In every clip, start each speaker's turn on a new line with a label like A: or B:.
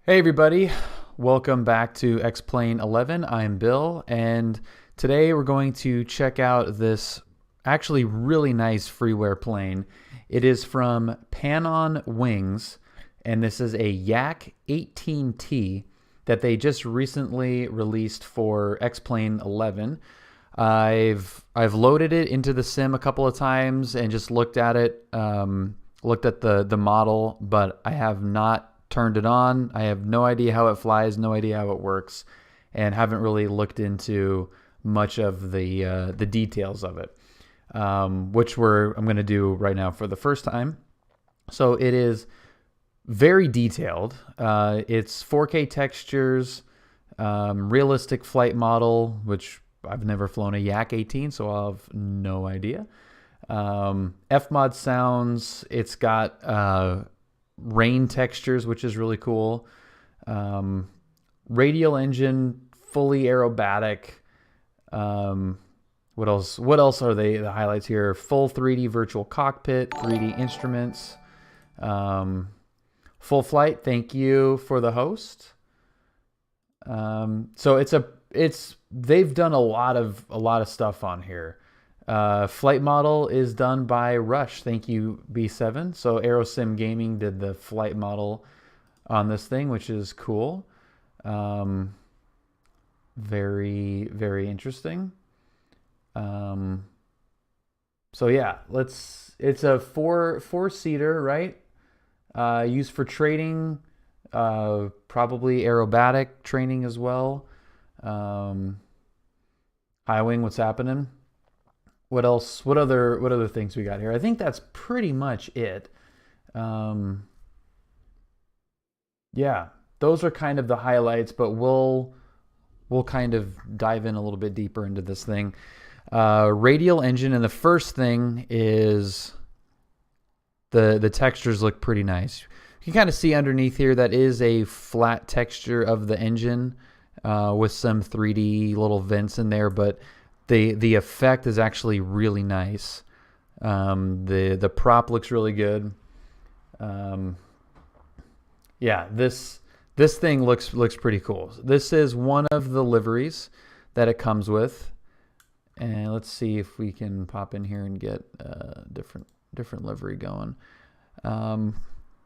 A: Hey everybody, welcome back to X-Plane 11. I'm Bill, and today we're going to check out this actually really nice freeware plane. It is from Panon Wings, and this is a Yak-18T that they just recently released for X-Plane 11. I've loaded it into the sim a couple of times and just looked at it, looked at the model, but I have not turned it on. I have no idea how it flies, no idea how it works, and haven't really looked into much of the details of it, which I'm going to do right now for the first time. So it is very detailed. It's 4K textures, realistic flight model, which I've never flown a Yak-18, so I'll have no idea. FMOD sounds. It's got rain textures, which is really cool. Radial engine, fully aerobatic. What else? What else are the highlights here? Full 3D virtual cockpit, 3D instruments, full flight. Thank you for the host. So they've done a lot of stuff on here. Flight model is done by Rush. Thank you, B7. So Aerosim Gaming did the flight model on this thing, which is cool. Very, very interesting. So yeah, it's a four-seater, right? Used for trading, probably aerobatic training as well. High wing, what's happening? What else? What other things we got here? I think that's pretty much it. Yeah, those are kind of the highlights, but we'll kind of dive in a little bit deeper into this thing. Radial engine, and the first thing is the textures look pretty nice. You can kind of see underneath here that is a flat texture of the engine with some 3D little vents in there, but the effect is actually really nice. The prop looks really good. Yeah, this thing looks pretty cool. This is one of the liveries that it comes with, and let's see if we can pop in here and get a different livery going. That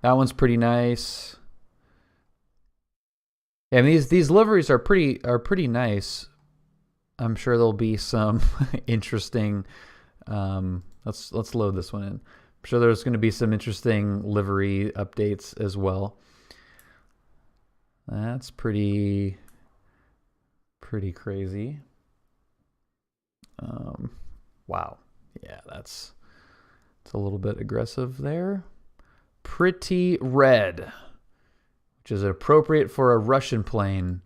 A: one's pretty nice. Yeah, I mean, these liveries are pretty nice. I'm sure there'll be some interesting. Let's load this one in. I'm sure there's going to be some interesting livery updates as well. That's pretty crazy. Wow. Yeah, it's a little bit aggressive there. Pretty red, which is appropriate for a Russian plane.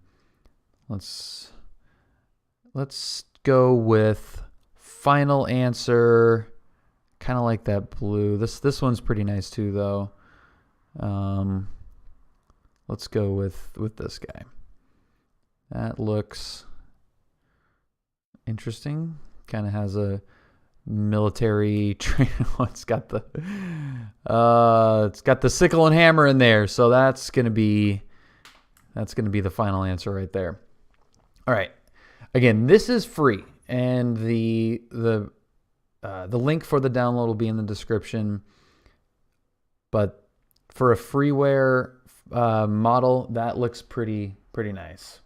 A: Let's go with final answer. Kind of like that blue. This one's pretty nice too, though. Let's go with this guy. That looks interesting. Kind of has a military train. It's got the sickle and hammer in there, so that's gonna be the final answer right there. All right. Again, this is free, and the link for the download will be in the description. But for a freeware model, that looks pretty nice.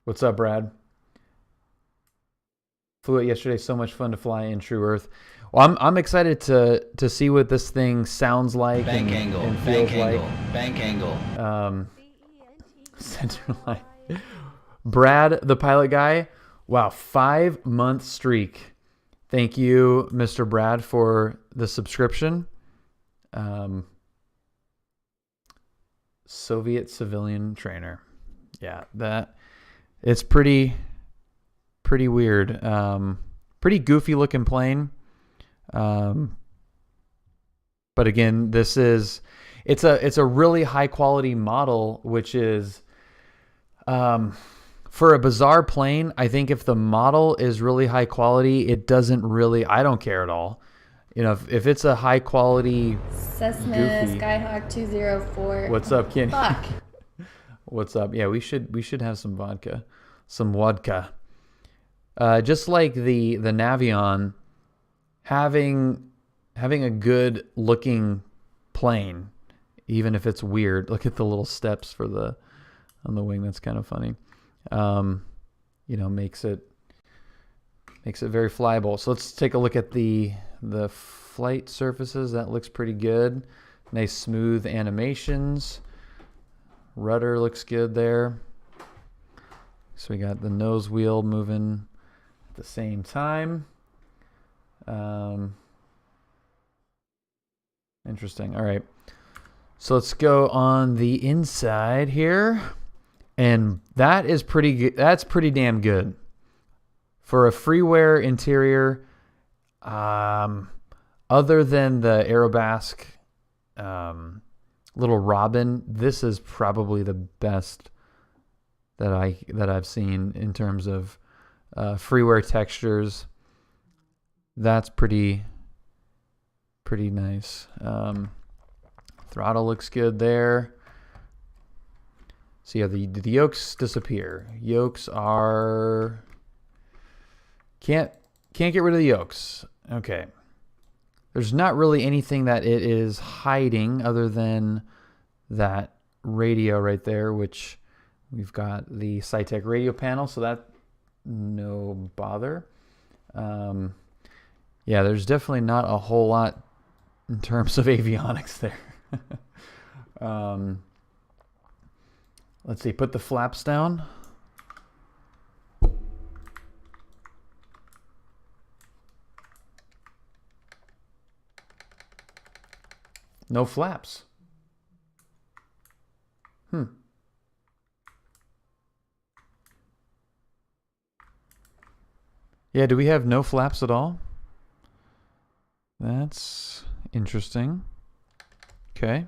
A: What's up, Brad? Flew it yesterday. So much fun to fly in True Earth. Well, I'm excited to see what this thing sounds like and feels like.
B: Bank angle.
A: Center line. Brad, the pilot guy. Wow, 5-month streak. Thank you, Mr. Brad, for the subscription. Soviet civilian trainer. Yeah, it's pretty weird. Pretty goofy looking plane. But again, it's a really high quality model, which is for a bizarre plane. I think if the model is really high quality, it doesn't really, I don't care at all. You know, if it's a high quality
B: Cessna
A: goofy.
B: Skyhawk 204.
A: What's up, Kenny?
B: Fuck.
A: What's up? Yeah, we should have some vodka, some vodka. Just like the Navion, having a good looking plane, even if it's weird. Look at the little steps for the on the wing. That's kind of funny. You know, makes it very flyable. So let's take a look at the flight surfaces. That looks pretty good. Nice smooth animations. Rudder looks good there. So we got the nose wheel moving at the same time. Interesting. All right. So let's go on the inside here. And that is pretty good. That's pretty damn good. For a Freeware interior, other than the Aerobatics little Robin, this is probably the best that I've seen in terms of Freeware textures. That's pretty nice. Throttle looks good there. So yeah, the yokes disappear. Yokes are can't get rid of the yokes. Okay. There's not really anything that it is hiding other than that radio right there, which we've got the Sci-Tech radio panel, so that no bother. Yeah, there's definitely not a whole lot in terms of avionics there. Let's see, put the flaps down. No flaps. Yeah, do we have no flaps at all? That's interesting. Okay.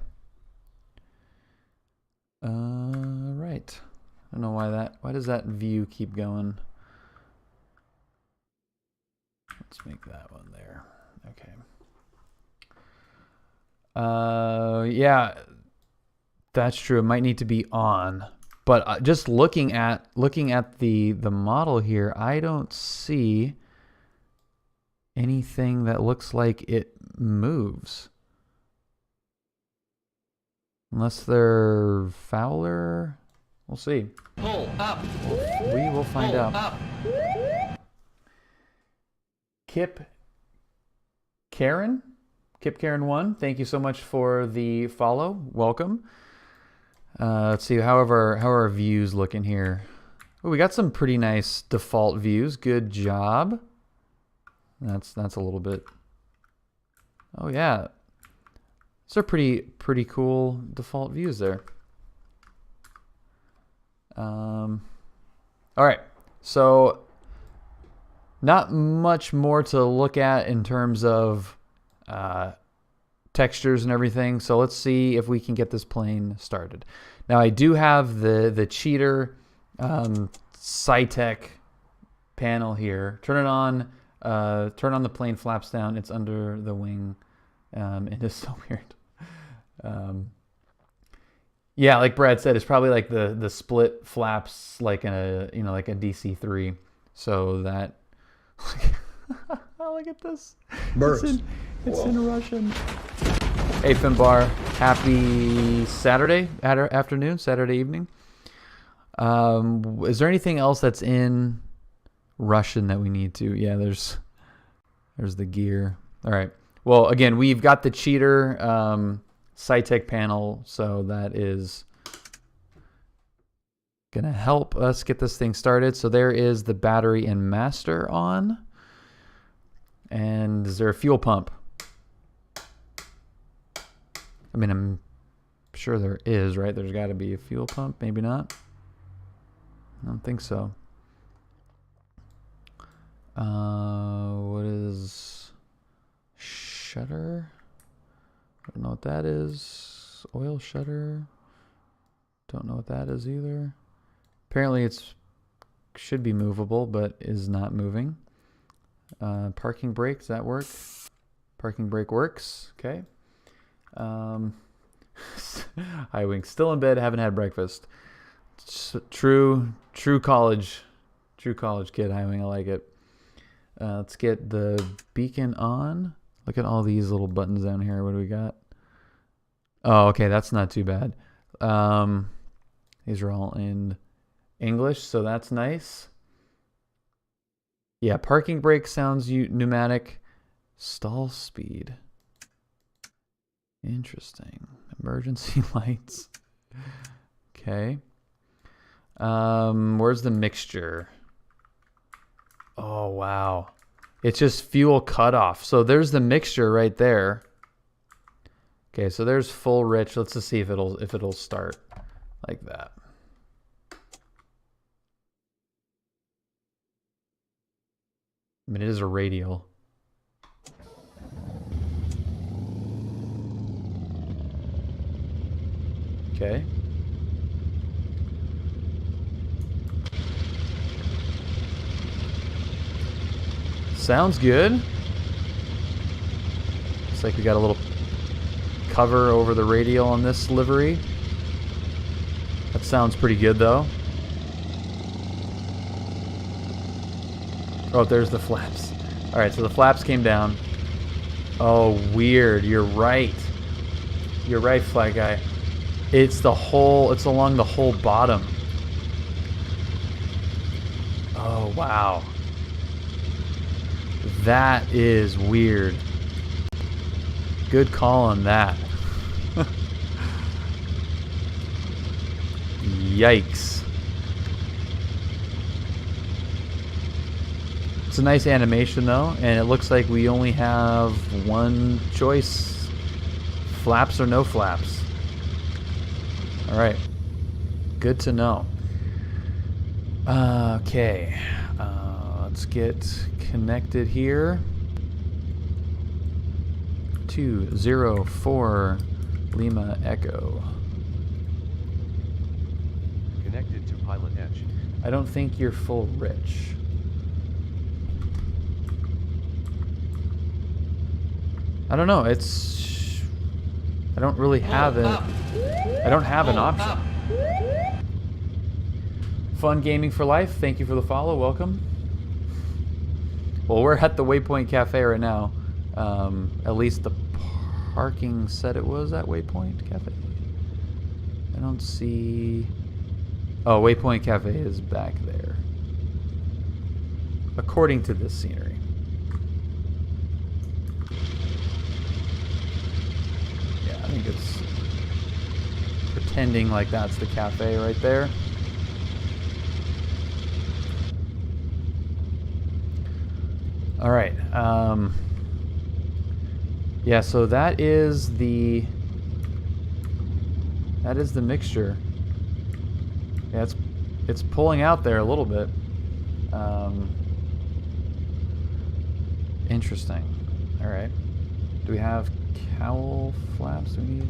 A: Right. I don't know why does that view keep going? Let's make that one there. Okay. Yeah, that's true. It might need to be on. But just looking at the model here, I don't see anything that looks like it moves. Unless they're Fowler. We'll see.
C: Pull up.
A: We will find out.
C: Up.
A: Kip Karen 1, thank you so much for the follow. Welcome. Let's see how our views looking here. Oh, we got some pretty nice default views. Good job. That's a little bit. Oh yeah. These are pretty cool default views there. All right. So not much more to look at in terms of textures and everything. So let's see if we can get this plane started. Now I do have the cheater Sci-Tech panel here. Turn it on. Turn on the plane flaps down. It's under the wing. It is so weird. Yeah, like Brad said, it's probably like the split flaps like a like a DC-3. So that look at this.
C: Birds.
A: It's in Russian. Hey Finbar, happy Saturday afternoon, Saturday evening. Is there anything else that's in Russian that we need to? Yeah, there's the gear. All right. Well, again, we've got the cheater Sci-Tech panel, so that is gonna help us get this thing started. So there is the battery and master on. And is there a fuel pump? I mean, I'm sure there is, right? There's got to be a fuel pump. Maybe not. I don't think so. What is shutter? I don't know what that is. Oil shutter. Don't know what that is either. Apparently it's should be movable, but is not moving. Parking brake, does that work? Parking brake works. Okay. High wing still in bed. Haven't had breakfast. True college kid. High wing. I like it. Let's get the beacon on. Look at all these little buttons down here. What do we got? Oh, okay. That's not too bad. These are all in English, so that's nice. Yeah, parking brake sounds pneumatic. Stall speed. Interesting. Emergency lights. Okay. Where's the mixture? Oh, wow. It's just fuel cutoff. So there's the mixture right there. Okay, so there's full rich. Let's just see if it'll start like that. I mean, it is a radial. Okay. Sounds good. Looks like we got a little cover over the radial on this livery. That sounds pretty good though. Oh, there's the flaps. All right, so the flaps came down. Oh, weird. You're right. You're right, flag guy. It's along the whole bottom. Oh, wow. That is weird. Good call on that. Yikes. It's a nice animation though, and it looks like we only have one choice. Flaps or no flaps. Alright. Good to know. Okay. Let's get connected here. 204 Lima Echo.
C: Connected to pilot edge.
A: I don't think you're full rich. I don't know. I don't really have it. I don't have an option. Fun gaming for life. Thank you for the follow. Welcome. Well, we're at the Waypoint Cafe right now. At least the parking said it was at Waypoint Cafe. I don't see... Oh, Waypoint Cafe is back there. According to this scenery. Yeah, I think it's pretending like that's the cafe right there. All right. Yeah, so that is the mixture. Yeah, it's pulling out there a little bit. Interesting. All right. Do we have cowl flaps we need?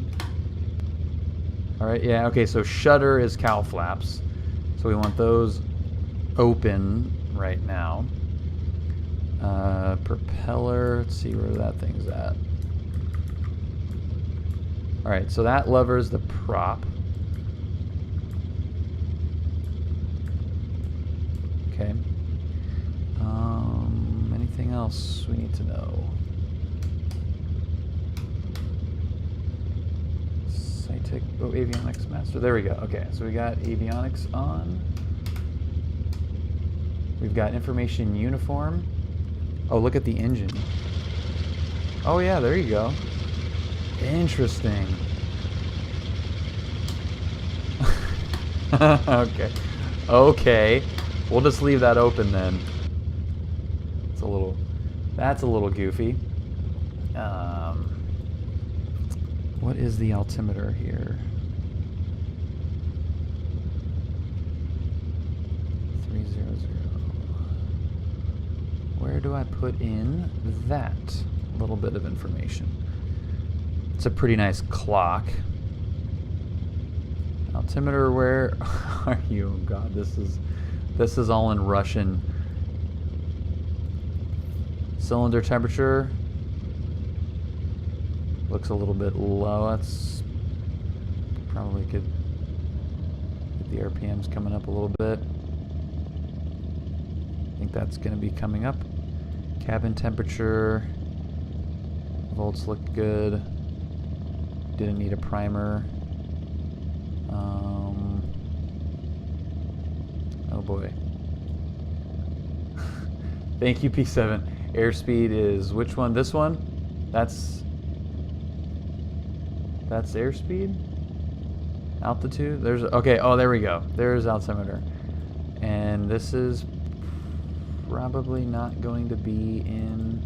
A: All right. Yeah. Okay. So shutter is cowl flaps. So we want those open right now. Propeller. Let's see where that thing's at. All right. So that lever's the prop. Okay. Anything else we need to know? Scientific, oh, avionics master. There we go. Okay, so we got avionics on. We've got information uniform. Oh, look at the engine. Oh yeah, there you go. Interesting. Okay. Okay. We'll just leave that open then. That's a little goofy. What is the altimeter here? 300. Where do I put in that little bit of information? It's a pretty nice clock. Altimeter, where are you? Oh God, this is all in Russian. Cylinder temperature. Looks a little bit low. That's probably could get the RPMs coming up a little bit. I think that's going to be coming up. Cabin temperature. Volts look good. Didn't need a primer. Oh boy. Thank you, P7. Airspeed is which one? This one? That's airspeed? Altitude? There's okay, oh there we go. There's altimeter. And this is probably not going to be in.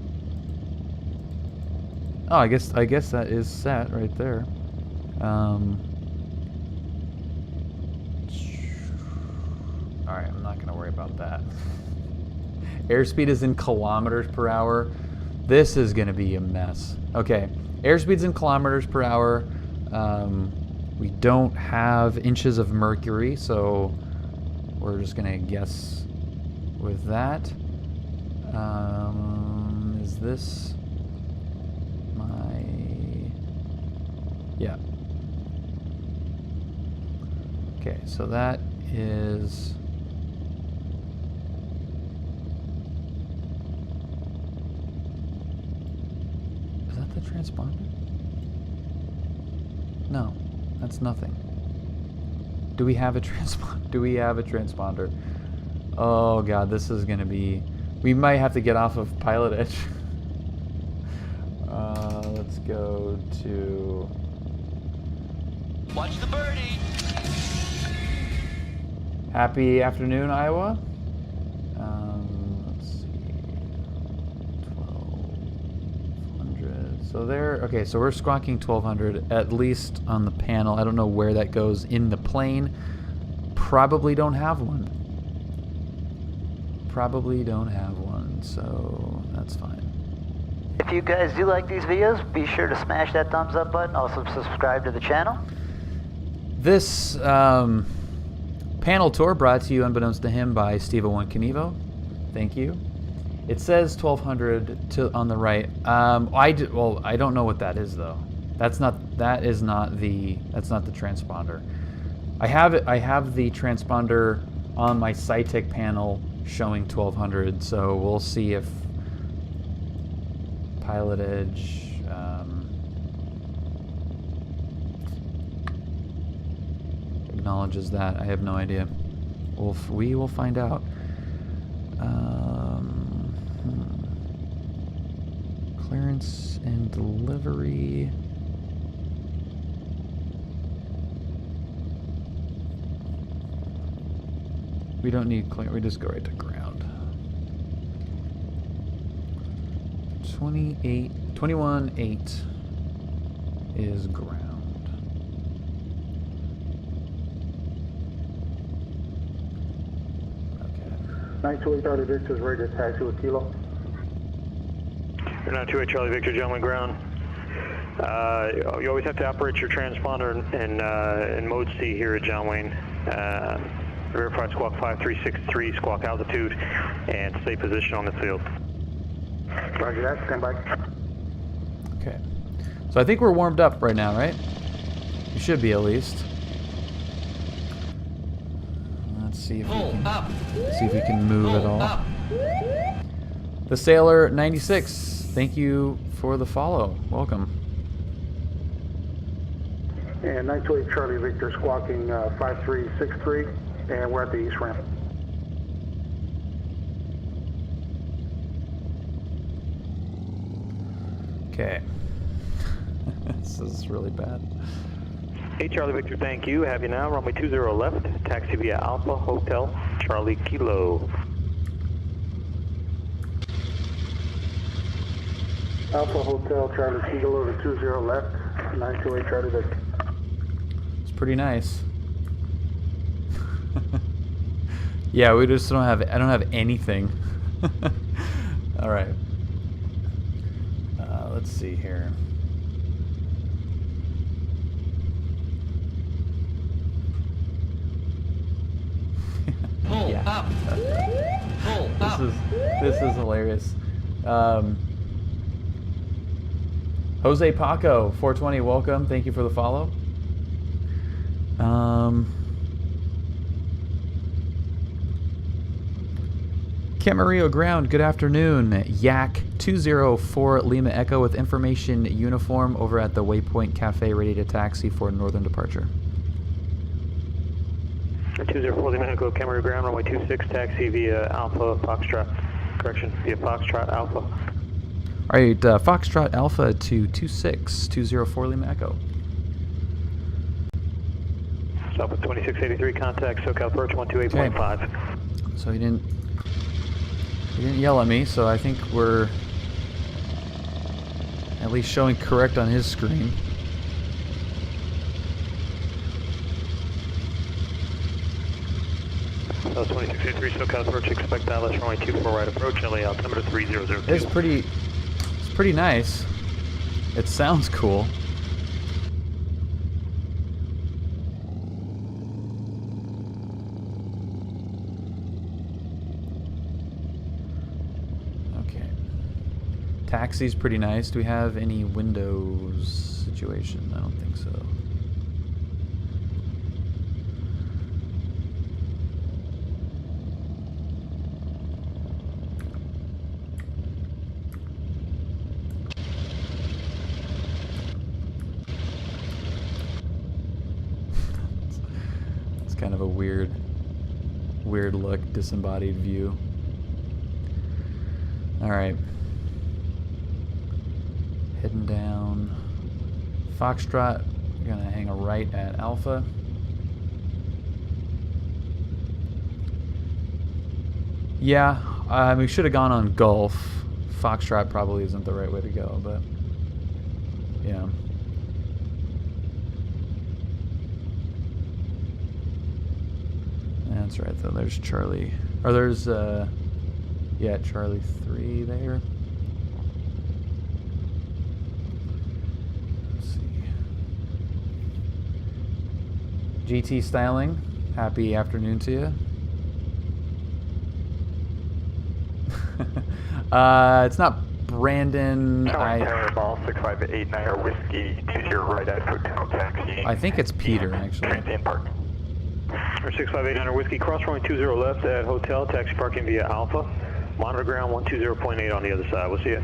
A: Oh, I guess that is set right there. Alright, I'm not gonna worry about that. Airspeed is in kilometers per hour. This is gonna be a mess. Okay, airspeed's in kilometers per hour. We don't have inches of mercury, so we're just gonna guess with that. Is this my... Yeah. Okay, so that is... Is that the transponder? No, that's nothing. Do we have a transponder? Do we have a transponder? Oh god, this is gonna be... We might have to get off of Pilot Edge. Let's go to...
D: Watch the birdie!
A: Happy afternoon, Iowa. Let's see. 1200. So there... Okay, so we're squawking 1200, at least on the panel. I don't know where that goes in the plane. Probably don't have one. Probably don't have one, so that's fine.
E: If you guys do like these videos, be sure to smash that thumbs up button. Also subscribe to the channel.
A: This panel tour brought to you, unbeknownst to him, by Steve-01 Knievo. Thank you. It says 1200 on the right. Well, I don't know what that is though. That's not the transponder. I have the transponder on my SciTech panel showing 1200, so we'll see if Pilot Edge acknowledges that. I have no idea. We will find out. Clearance and delivery. We don't need clear. We just go right to ground. 21.8 is ground. Okay.
F: 928 Charlie Victor is ready to taxi with Kilo.
G: 928 Charlie Victor, gentlemen, ground. You always have to operate your transponder in mode C here at John Wayne. Verify squawk 5363, squawk altitude, and stay position on the field.
F: Roger that, stand by.
A: Okay. So I think we're warmed up right now, right? We should be at least. Let's see if we can move at all. The Sailor 96, thank you for the follow. Welcome.
F: And 928 Charlie Victor squawking 5363, and we're at the east ramp.
A: Okay. This is really bad.
G: Hey Charlie Victor, thank you. Have you now. Runway 20 left. Taxi via Alpha Hotel Charlie Kilo.
F: Alpha Hotel Charlie Kilo to 20 left. 928 Charlie Victor.
A: It's pretty nice. Yeah, we just don't have. I don't have anything. All right. Let's see here.
D: Pull up. Pull up.
A: This is hilarious. Jose Paco, 420, welcome. Thank you for the follow. Camarillo Ground, good afternoon. Yak-204 Lima Echo with information uniform over at the Waypoint Cafe, ready to taxi for northern departure.
G: 204 Lima Echo, Camarillo Ground, runway 26, taxi via Alpha Foxtrot. Correction, via Foxtrot Alpha.
A: All right, Foxtrot Alpha to 26, 204 Lima Echo.
G: Stop with 2683, contact SoCal approach 128.5.
A: Okay. So he didn't yell at me, so I think we're at least showing correct on his screen.
G: So 2683, SoCal approach, expect Dallas runway 24 right approach, LA altimeter 3002.
A: It's pretty nice. It sounds cool. Okay. Taxi's pretty nice. Do we have any windows situation? I don't think so. Kind of a weird look, disembodied view. All right, heading down Foxtrot. We're gonna hang a right at Alpha. Yeah, we should have gone on Gulf. Foxtrot probably isn't the right way to go, but yeah. That's right, though. There's Charlie. Or there's, yeah, Charlie 3 there. Let's see. GT Styling, happy afternoon to you. It's not Brandon.
H: Ball 6589 whiskey 20 right at hotel taxi.
A: I think it's Peter, actually.
H: Transient park.
G: Or 65800 whiskey, cross runway 20 left at hotel, taxi parking via Alpha. Monitor ground 120.8 on the other side. We'll see you.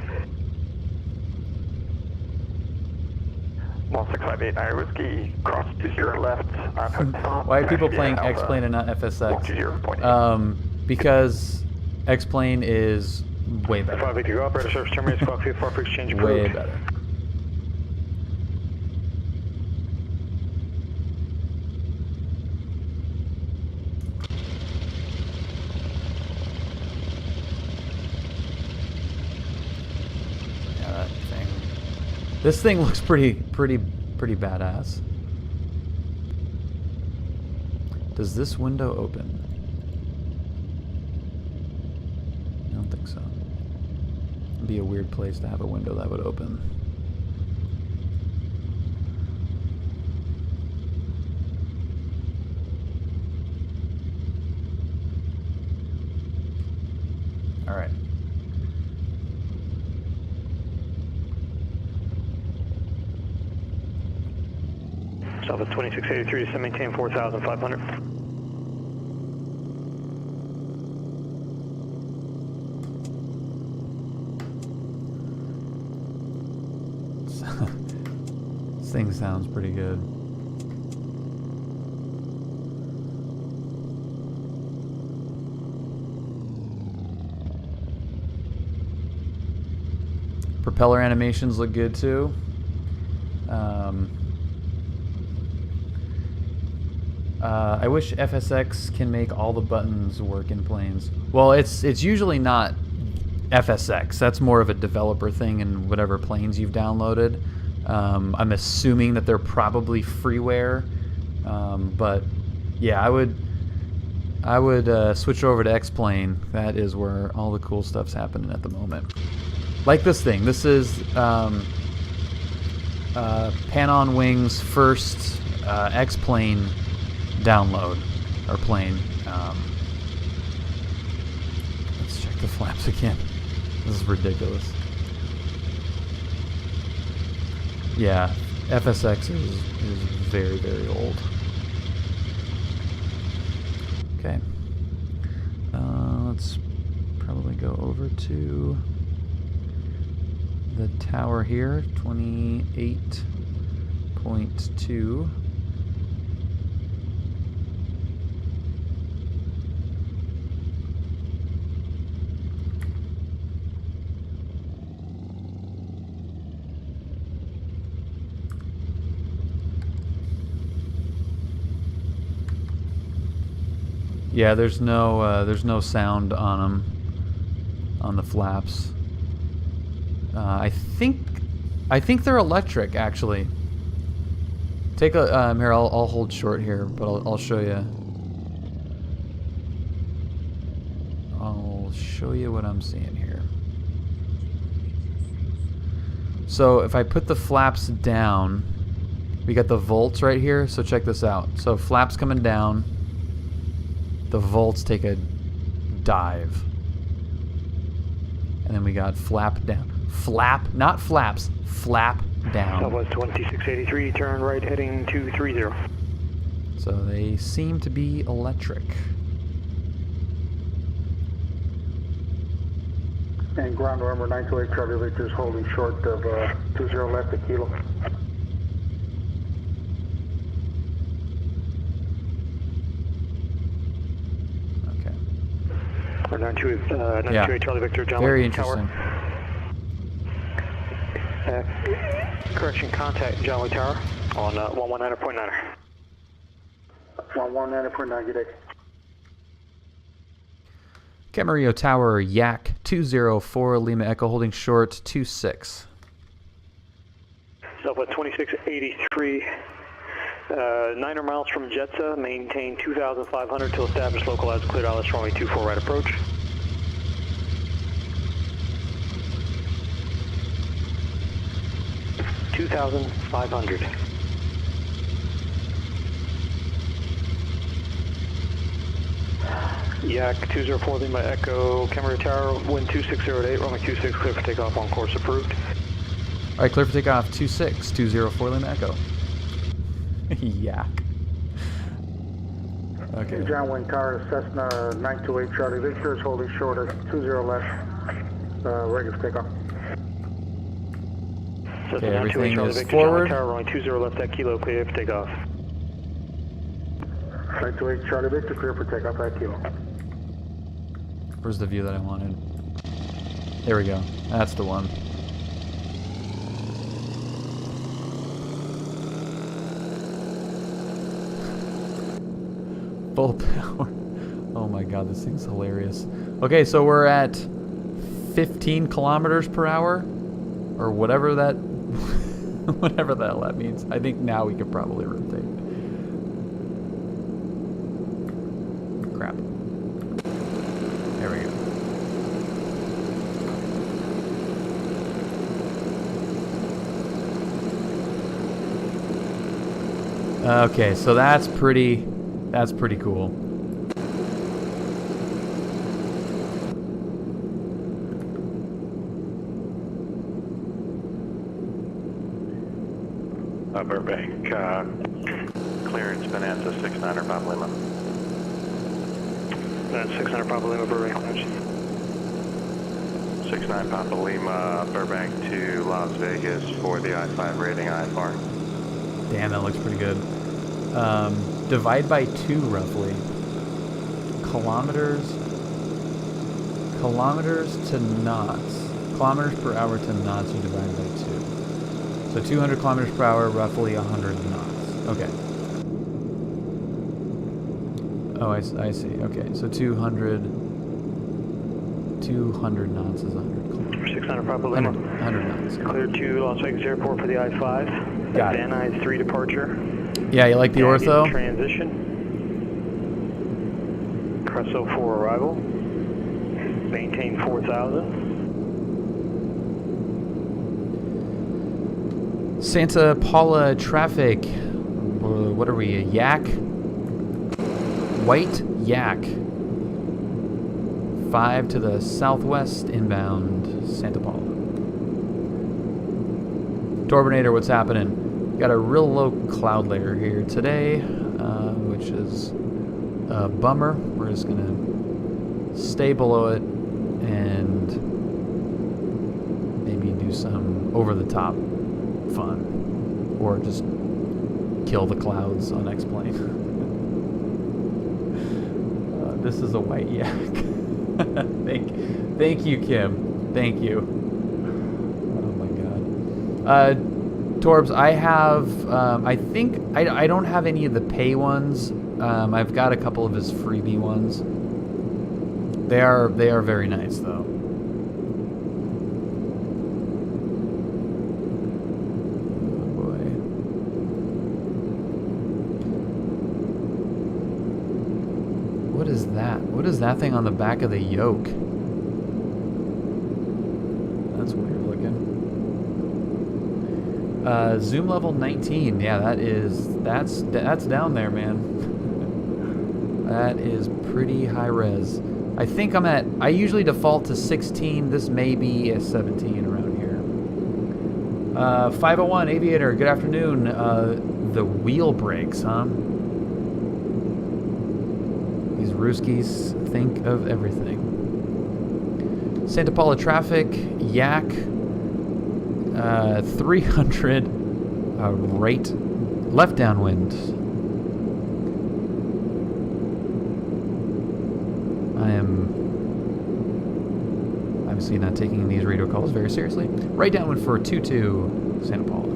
H: Ball 6589 whiskey, cross 20 left on hotel.
A: Why are people
H: taxi
A: playing
H: Alpha,
A: X-Plane and not FSX?
H: 120.8.
A: Because X-Plane is way better.
G: 580 go, operator service terminates, clock via far exchange approved.
A: Way better. Yeah, that thing. This thing looks pretty badass. Does this window open? I don't think so. It'd be a weird place to have a window that would open. All right.
G: Stop at 2683 to maintain 4,500.
A: This thing sounds pretty good. Propeller animations look good too. I wish FSX can make all the buttons work in planes. Well, it's usually not FSX. That's more of a developer thing in whatever planes you've downloaded. I'm assuming that they're probably freeware, but yeah, I would switch over to X-Plane. That is where all the cool stuff's happening at the moment. Like this thing. This is Pan on Wing's first X-Plane download, or plane. Let's check the flaps again. This is ridiculous. Yeah, FSX is very, very old. Okay. Let's probably go over to the tower here, 28.2. Yeah, there's no sound on them, on the flaps. I think they're electric actually. Take a here. I'll hold short here, but I'll show you. I'll show you what I'm seeing here. So if I put the flaps down, we got the volts right here. So check this out. So flaps coming down. The volts take a dive. And then we got flap down. Flap, not flaps, flap down.
G: Southwest 2683, turn right heading 230.
A: So they seem to be electric.
F: And ground November 928 Charlie Victor's holding short of 20 left at Kilo.
A: Okay.
G: 928 Charlie Victor, John.
A: Very interesting.
G: Correction, contact John Lee Tower on 119.9.
F: 119.9, good day.
A: Camarillo Tower, Yak-204, Lima Echo, holding short 26.
G: Southwest 2683, 9 miles from Jetsa, maintain 2,500 till established localized cleared ILS runway 24 right approach. $2,500. Yak 204 Lima Echo, Camarillo Tower, wind 2608, runway 26, clear for takeoff, on course approved.
A: All right, clear for takeoff 26, 204 Lima Echo. Yak. Okay.
F: John Wayne Tower, Cessna 928 Charlie Victor is holding short at 20 left, ready for takeoff.
A: Okay, everything is forward.
G: Tower, runway 20 left at Kilo, clear for takeoff.
F: 928 Charlie Victor, clear for takeoff at Kilo.
A: Where's the view that I wanted? There we go. That's the one. Full power. Oh my god, this thing's hilarious. Okay, so we're at 15 kilometers per hour, or whatever that whatever the hell that means. I think now we could probably rotate. Crap. There we go. Okay, so that's pretty cool.
H: Burbank, clearance Bonanza 69er Papa Lima.
G: That's 600 Papa Lima, Burbank, clearance.
H: 69 Papa Lima, Burbank to Las Vegas for the I-5 rating IFR.
A: Damn, that looks pretty good. Divide by 2 roughly. Kilometers to knots. Kilometers per hour to knots, you divide by 2. So 200 kilometers per hour, roughly 100 knots. Okay. Oh, I see. Okay, so 200 knots is 100 kilometers.
G: 600 Papa Lima.
A: 100 knots.
G: Clear to Las Vegas Airport for the I-5.
A: Got it.
G: Van Nuys 3 departure.
A: Yeah, you like the ortho?
G: Transition. Cresso 4 arrival. Maintain 4,000.
A: Santa Paula traffic. What are we? A Yak? White Yak. 5 to the southwest inbound Santa Paula. Torbinator, what's happening? Got a real low cloud layer here today, which is a bummer. We're just gonna stay below it and maybe do some over-the-top fun, or just kill the clouds on X-Plane. This is a white yak. Thank you, Kim. Thank you. Oh my God. Torbs, I have. I think I don't have any of the pay ones. I've got a couple of his freebie ones. They are very nice though. What is that? What is that thing on the back of the yoke? That's weird looking. Zoom level 19. Yeah, that's down there, man. That is pretty high res. I think I usually default to 16. This may be a 17 around here. 501 Aviator, good afternoon. The wheel brakes, huh? These Ruskies think of everything. Santa Paula traffic, Yak, 300, right, left downwind. I am obviously not taking these radio calls very seriously. Right downwind for 22 Santa Paula.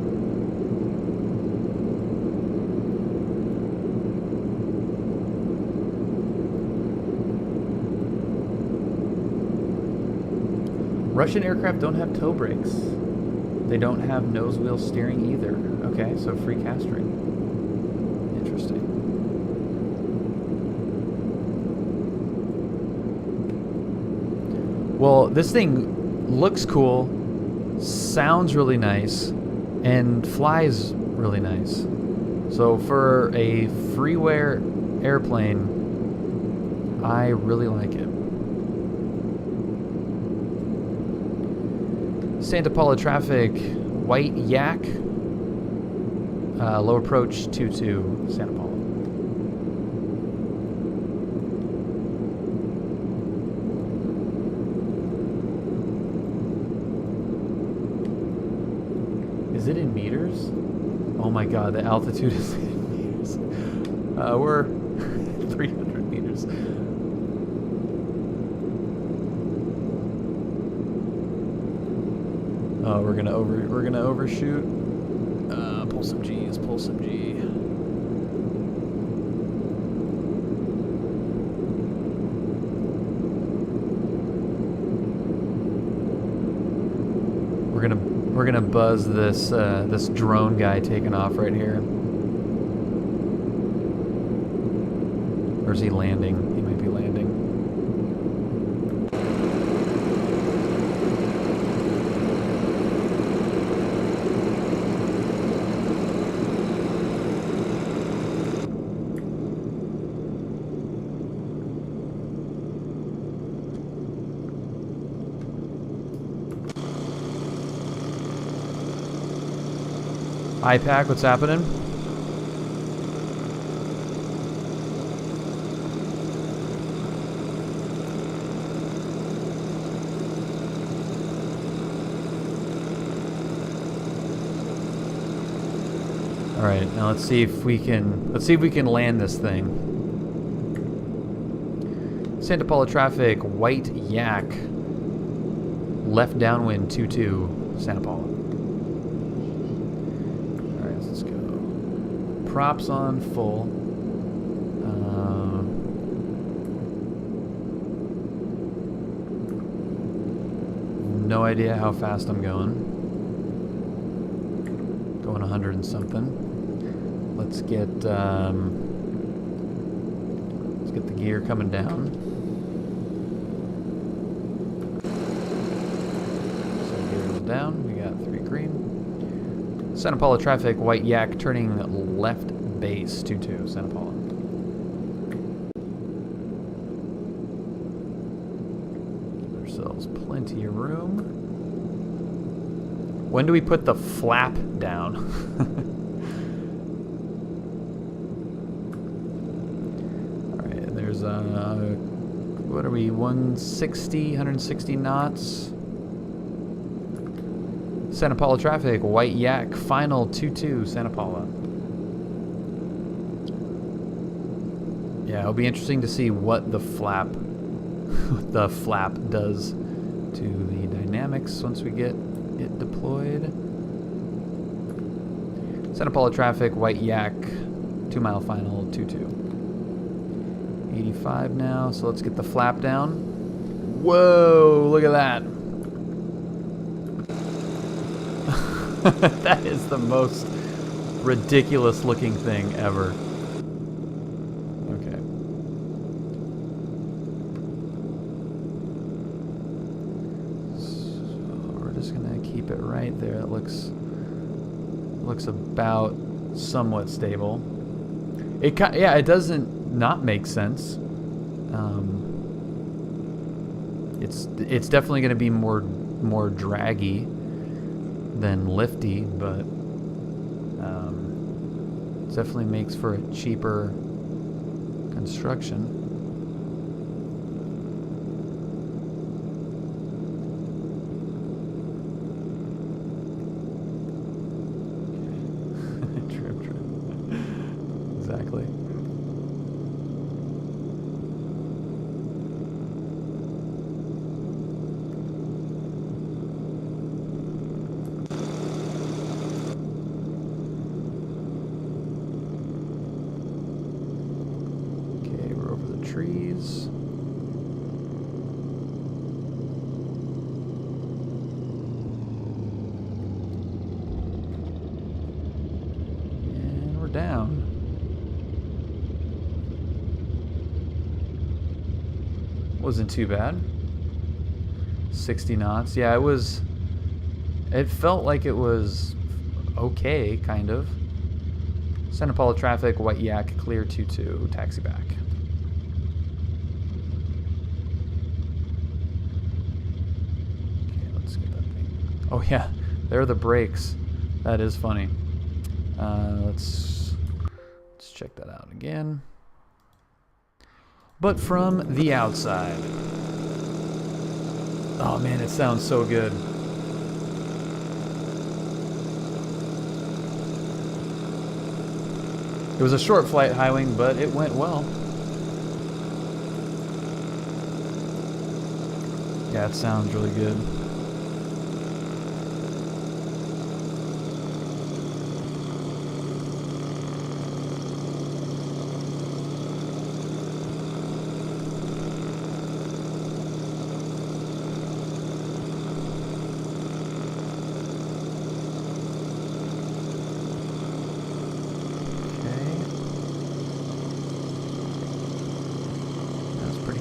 A: Russian aircraft don't have toe brakes. They don't have nose wheel steering either. Okay, so free castering. Interesting. Well, this thing looks cool, sounds really nice, and flies really nice. So for a Freeware airplane, I really like it. Santa Paula traffic, white Yak, low approach 22 Santa Paula. Is it in meters? Oh my God, the altitude is in meters. We're 300 meters. Oh, we're gonna overshoot. Pull some G's. Pull some G. We're gonna buzz this this drone guy taking off right here. Or is he landing? He might be landing. IPAC, what's happening? All right, now let's see if we can land this thing. Santa Paula traffic, white Yak, left downwind 22 Santa Paula. Props on full. No idea how fast I'm going. Going 100 and something. Let's get the gear coming down. So gear is down. We got 3 green. Santa Paula traffic, white Yak, turning left base, 22, Santa Paula. Give ourselves plenty of room. When do we put the flap down? Alright, and there's what are we, 160 knots? Santa Paula traffic, White Yak, final 22, Santa Paula. Yeah, it'll be interesting to see what the flap does to the dynamics once we get it deployed. Santa Paula traffic, White Yak, 2 mile final, 22. 85 now, so let's get the flap down. Whoa, look at that. That is the most ridiculous looking thing ever. Okay. So we're just gonna keep it right there. It looks about somewhat stable. Yeah, it doesn't not make sense. It's definitely going to be more draggy than lifty, but it definitely makes for a cheaper construction. Trim. Exactly. Trees. And we're down. Wasn't too bad. 60 knots. Yeah, it felt like it was okay, kind of. Santa Paula traffic, White Yak, clear 22, taxi back. Oh yeah, there are the brakes. That is funny. Let's check that out again. But from the outside. Oh man, it sounds so good. It was a short flight high wing, but it went well. Yeah, it sounds really good.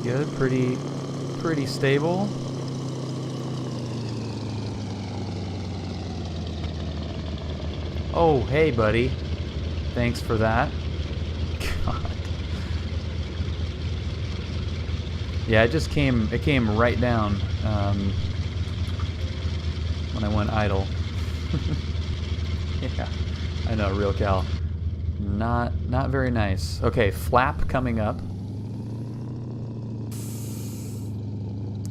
A: Good, pretty stable. Oh, hey, buddy. Thanks for that. God. Yeah, it came right down when I went idle. Yeah, I know, real Cal. Not very nice. Okay, flap coming up.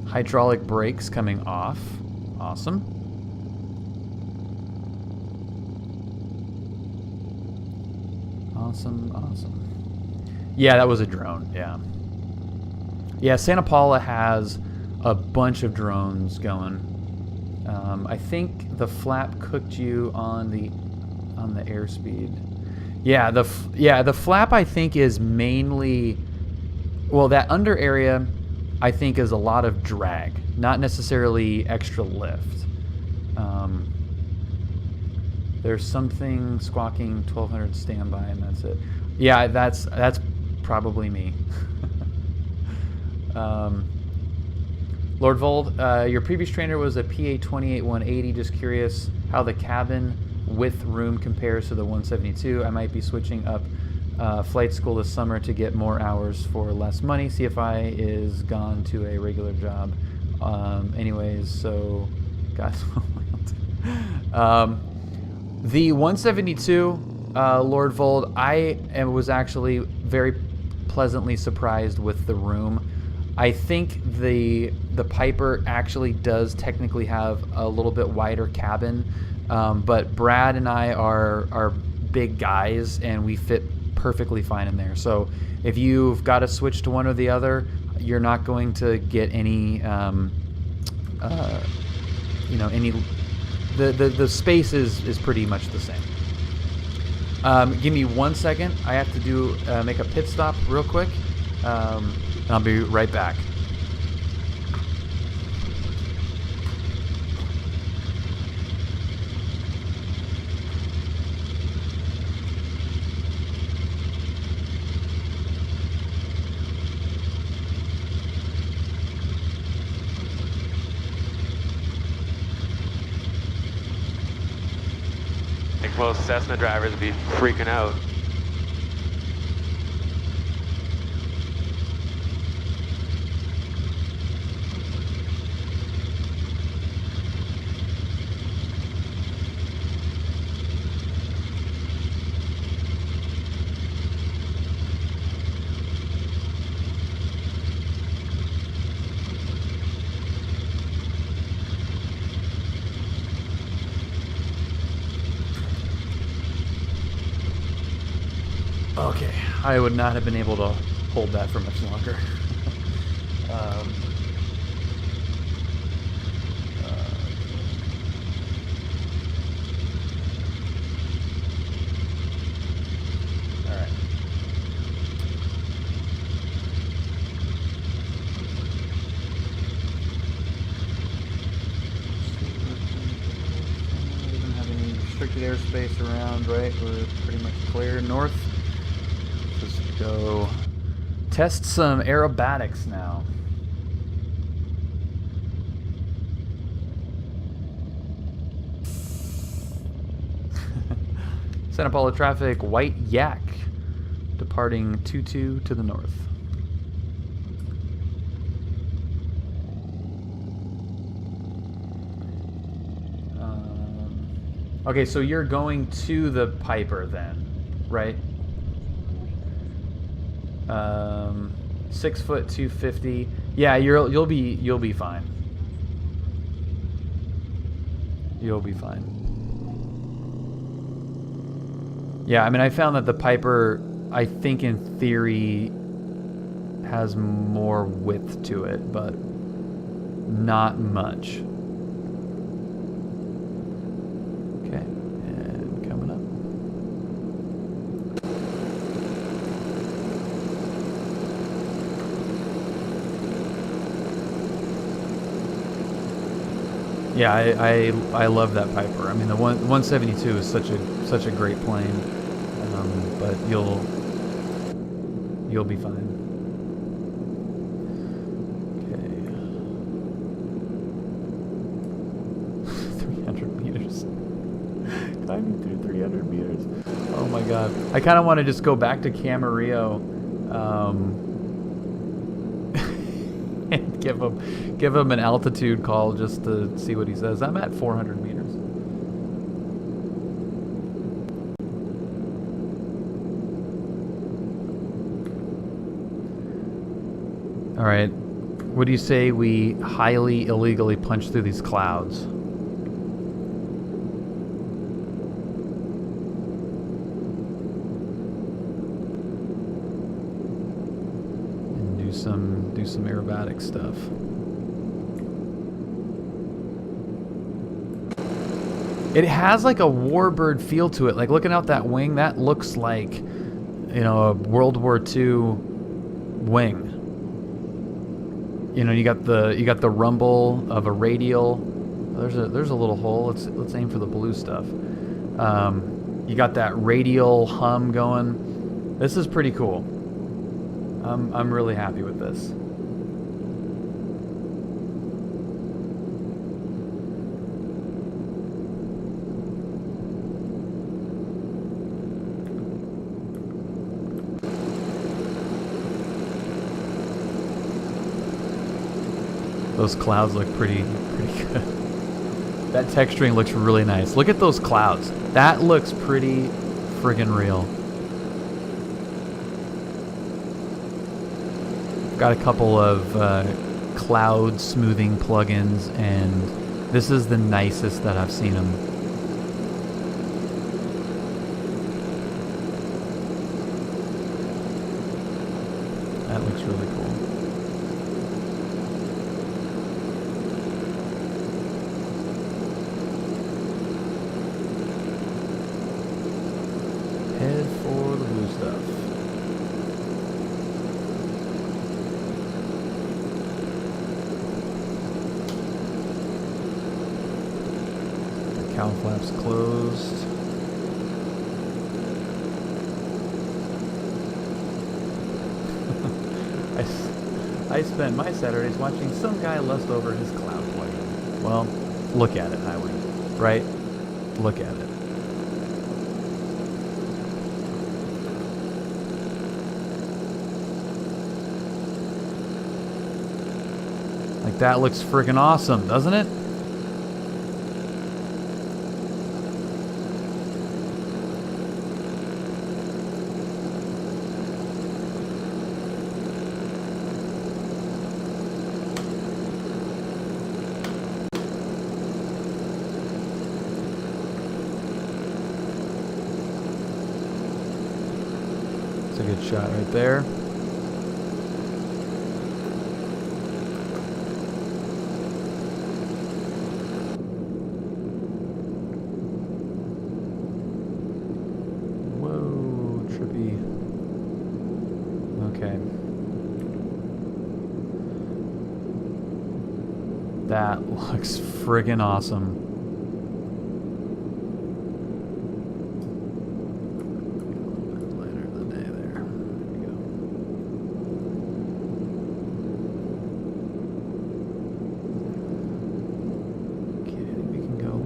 A: Hydraulic brakes coming off. Awesome. Awesome. Yeah, that was a drone. Yeah. Yeah, Santa Paula has a bunch of drones going. I think the flap cooked you on the airspeed. Yeah, the flap I think is mainly, well, that under area I think is a lot of drag, not necessarily extra lift. There's something squawking 1200 standby, and that's it. Yeah, that's probably me. Lord Vold, your previous trainer was a PA-28-180. Just curious how the cabin with room compares to the 172. I might be switching up flight school this summer to get more hours for less money. CFI is gone to a regular job. Anyways, so guys, The 172 Lord Vold, was actually very pleasantly surprised with the room. I think the Piper actually does technically have a little bit wider cabin, but Brad and I are big guys and we fit perfectly fine in there. So if you've got to switch to one or the other, you're not going to get any, the space is pretty much the same. Give me 1 second. I have to make a pit stop real quick, and I'll be right back.
I: I think most Cessna drivers would be freaking out.
A: Okay, I would not have been able to hold that for much longer. All right. We don't have any restricted airspace around, right? We're pretty much clear north. Just go test some aerobatics now. Santa Paula traffic, white yak, departing 22 to the north. Okay, so you're going to the Piper then, right? 6 foot 250. Yeah, you'll be fine. You'll be fine. Yeah, I mean, I found that the Piper, I think in theory, has more width to it, but not much. Okay, and coming up. Yeah, I love that Piper. I mean, the 172 is such a great plane, but you'll be fine. Okay, 300 meters. Climbing through 300 meters. Oh my God! I kind of want to just go back to Camarillo. And give him an altitude call just to see what he says. I'm at 400 meters. All right. What do you say we highly illegally punch through these clouds? Do some aerobatic stuff. It has like a warbird feel to it. Like looking out that wing, that looks like, you know, a World War II wing. You know, you got the rumble of a radial. There's a little hole. Let's aim for the blue stuff. You got that radial hum going. This is pretty cool. I'm really happy with this. Those clouds look pretty good. That texturing looks really nice. Look at those clouds. That looks pretty friggin' real. Got a couple of cloud smoothing plugins, and this is the nicest that I've seen them. That looks really cool. Head for the blue stuff. The cowl flaps closed. I spent my Saturdays watching some guy lust over his cloud plugin. Well, look at it, Highway. Right? Look at it. Like, that looks freaking awesome, doesn't it? It's a good shot right there. That looks friggin' awesome. Later in the day there. There we go. Okay, I think we can go a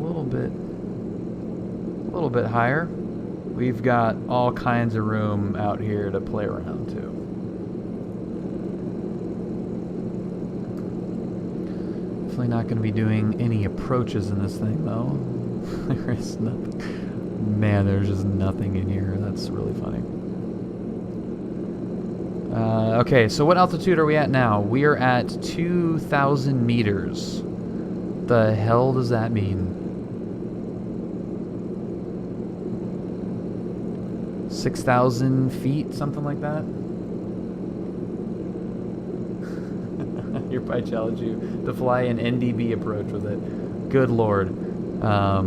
A: little bit higher. We've got all kinds of room out here to play around too. Not going to be doing any approaches in this thing though. There is nothing. Man, there's just nothing in here. That's really funny. Okay, so what altitude are we at now? We are at 2,000 meters. The hell does that mean? 6,000 feet, something like that? Hereby challenge you to fly an NDB approach with it. Good lord. I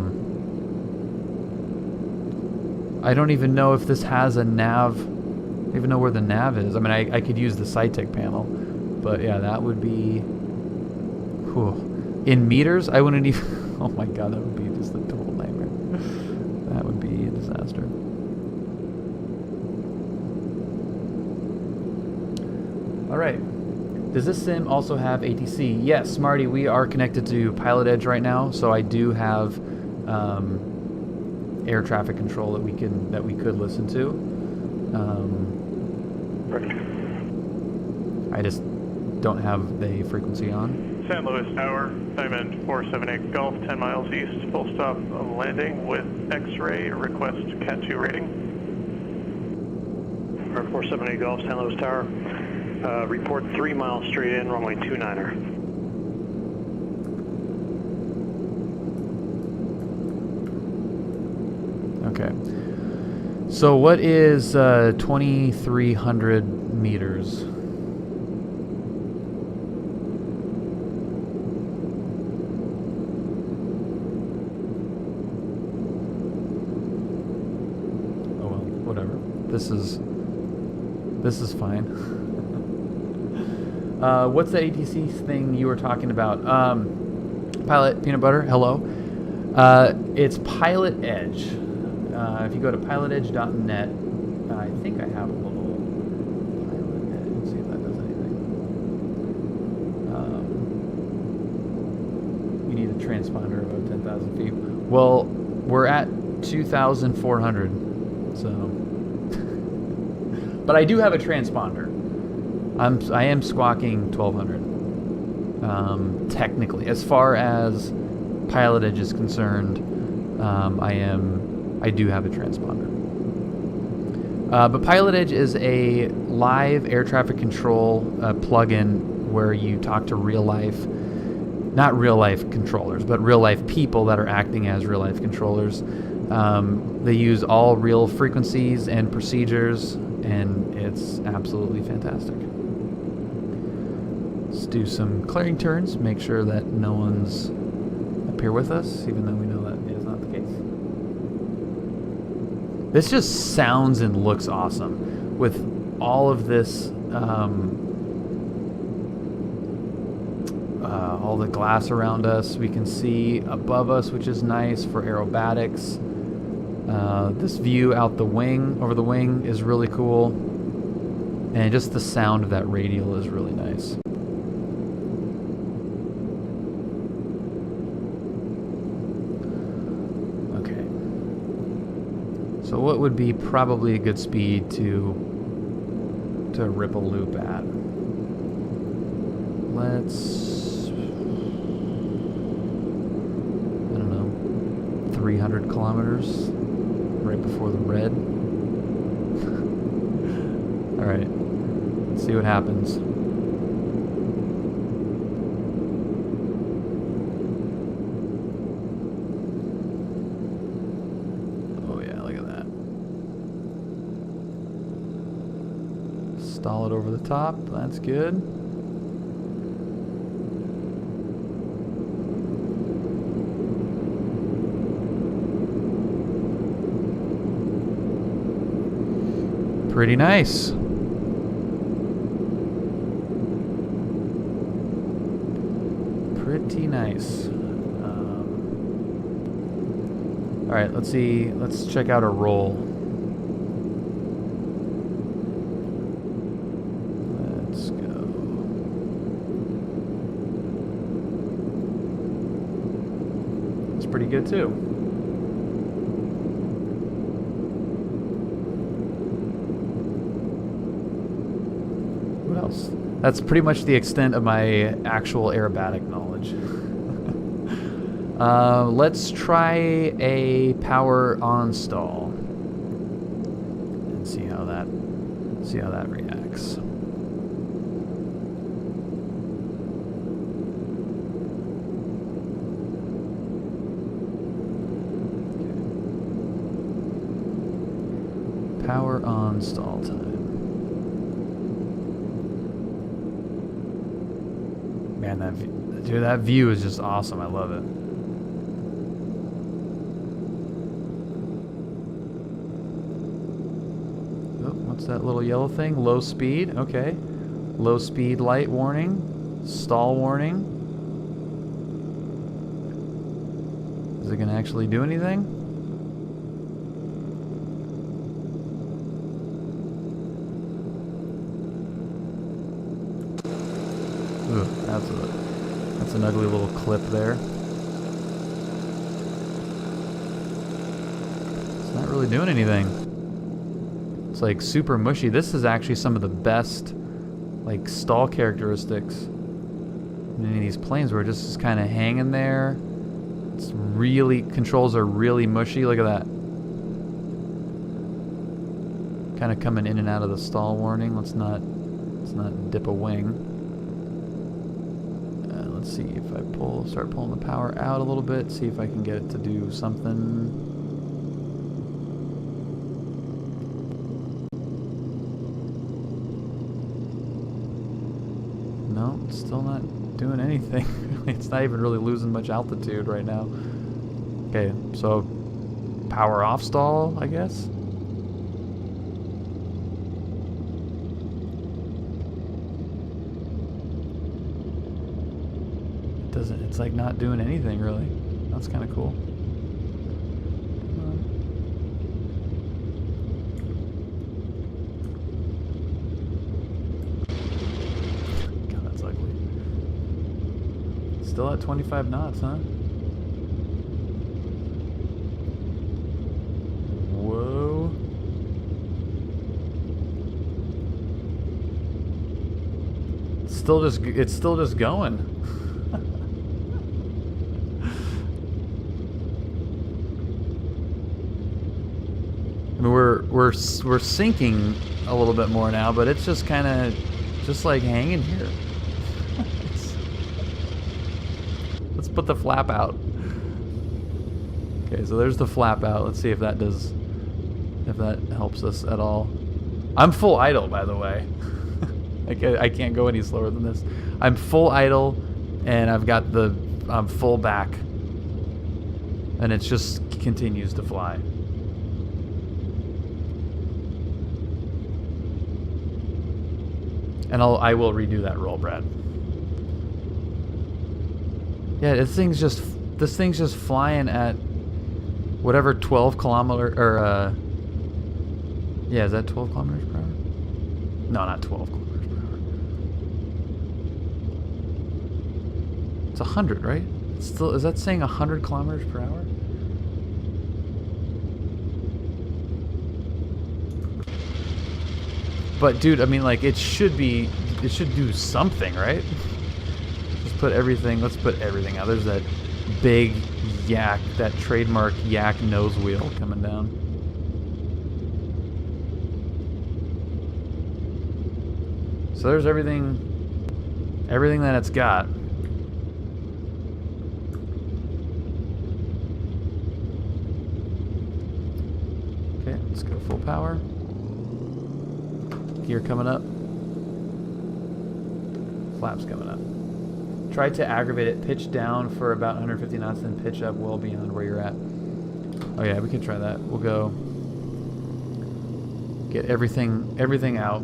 A: don't even know if this has a nav. I don't even know where the nav is. I mean, I could use the SciTech panel, but yeah, that would be... Whew. In meters, I wouldn't even... Oh my god, that would be just a total nightmare. That would be a disaster. Alright. Does this sim also have ATC? Yes, Marty, we are connected to Pilot Edge right now, so I do have air traffic control that we could listen to. I just don't have the frequency on.
G: San Luis Tower, diamond 478 Golf, 10 miles east, full stop of landing with X-ray, request Cat 2 rating. 478 Golf, San Luis Tower. Report 3 miles straight in, runway 29er.
A: Okay. So what is 2,300 meters? Oh well, whatever. This is fine. What's the ATC thing you were talking about? Pilot Peanut Butter, hello. It's Pilot Edge. If you go to pilotedge.net, I think I have a little Pilot Edge. Let's see if that does anything. You need a transponder about 10,000 feet. Well, we're at 2,400, so. But I do have a transponder. I am squawking 1,200. Technically, as far as pilotage is concerned, I do have a transponder. But pilotage is a live air traffic control plugin where you talk to real life, not real life controllers, but real life people that are acting as real life controllers. They use all real frequencies and procedures, and it's absolutely fantastic. Let's do some clearing turns, make sure that no one's up here with us, even though we know that is not the case. This just sounds and looks awesome with all of this, all the glass around us. We can see above us, which is nice for aerobatics. This view out the wing, over the wing, is really cool. And just the sound of that radial is really nice. Okay. So what would be probably a good speed to rip a loop at? Let's, I don't know, 300 kilometers right before the red. All right, let's see what happens. Oh yeah, look at that. Stall it over the top, that's good. Pretty nice. Pretty nice. All right, let's see. Let's check out a roll. Let's go. It's pretty good too. What else? That's pretty much the extent of my actual aerobatic knowledge. Let's try a power on stall and see how that reacts. Okay. Power on stall time. Man, that view is just awesome. I love it. Oh, what's that little yellow thing? Low speed. Okay. Low speed light warning. Stall warning. Is it going to actually do anything? Ooh, that's an ugly little clip there. It's not really doing anything. It's like super mushy. This is actually some of the best like stall characteristics in any of these planes where it just is kind of hanging there. It's really, controls are really mushy. Look at that. Kind of coming in and out of the stall warning. Let's not dip a wing. Let's see if I start pulling the power out a little bit, see if I can get it to do something. No, it's still not doing anything. It's not even really losing much altitude right now. Okay, so power off stall, I guess. It's like not doing anything really. That's kind of cool. God, that's ugly. Still at 25 knots, huh? Whoa. It's still just going. we're sinking a little bit more now, but it's just kind of just like hanging here. Let's put the flap out. Okay, so there's the flap out. Let's see if that helps us at all. I'm full idle, by the way. I can't go any slower than this. I'm full idle, and I'm full back, and it just continues to fly. And I will redo that roll, Brad. Yeah, this thing's just flying at whatever 12 kilometer or yeah, is that 12 kilometers per hour? No, not 12 kilometers per hour. It's 100, right? It's still, is that saying 100 kilometers per hour? But dude, I mean, like, it should do something, right? Let's put everything out. There's that big Yak, that trademark Yak nose wheel coming down. So there's everything that it's got. Okay, let's go full power. Gear coming up. Flaps coming up. Try to aggravate it. Pitch down for about 150 knots, then pitch up well beyond where you're at. Oh yeah, we can try that. We'll go get everything out.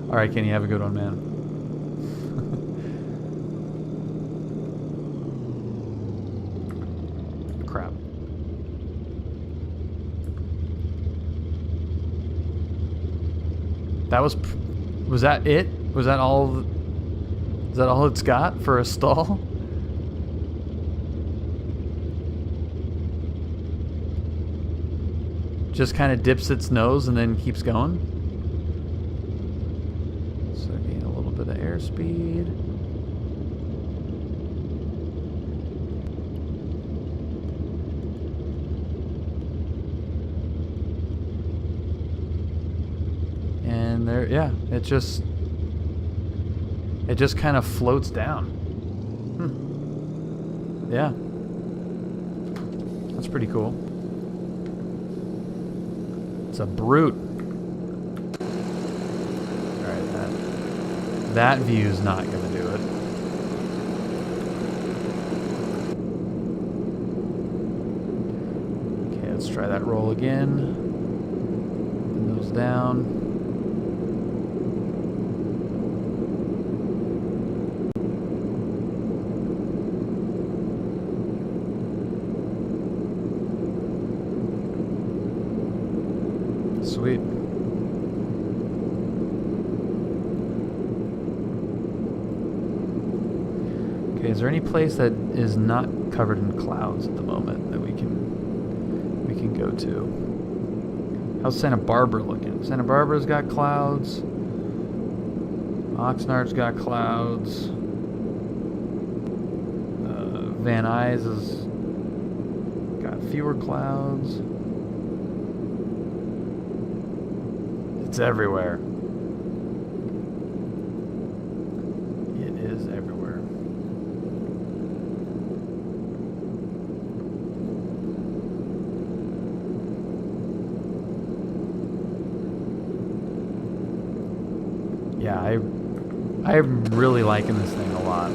A: All right, Kenny, have a good one, man. Crap. Was that it? Was that all? Is that all it's got for a stall? Just kind of dips its nose and then keeps going. So gain a little bit of airspeed. And there, yeah, it just kind of floats down. Yeah, that's pretty cool. It's a brute. All right, that view's not gonna do it. Okay, let's try that roll again. Nose down. Sweet. Okay, is there any place that is not covered in clouds at the moment that we can go to? How's Santa Barbara looking? Santa Barbara's got clouds. Oxnard's got clouds. Van Nuys has got fewer clouds. It's everywhere. It is everywhere. Yeah, I'm really liking this thing a lot.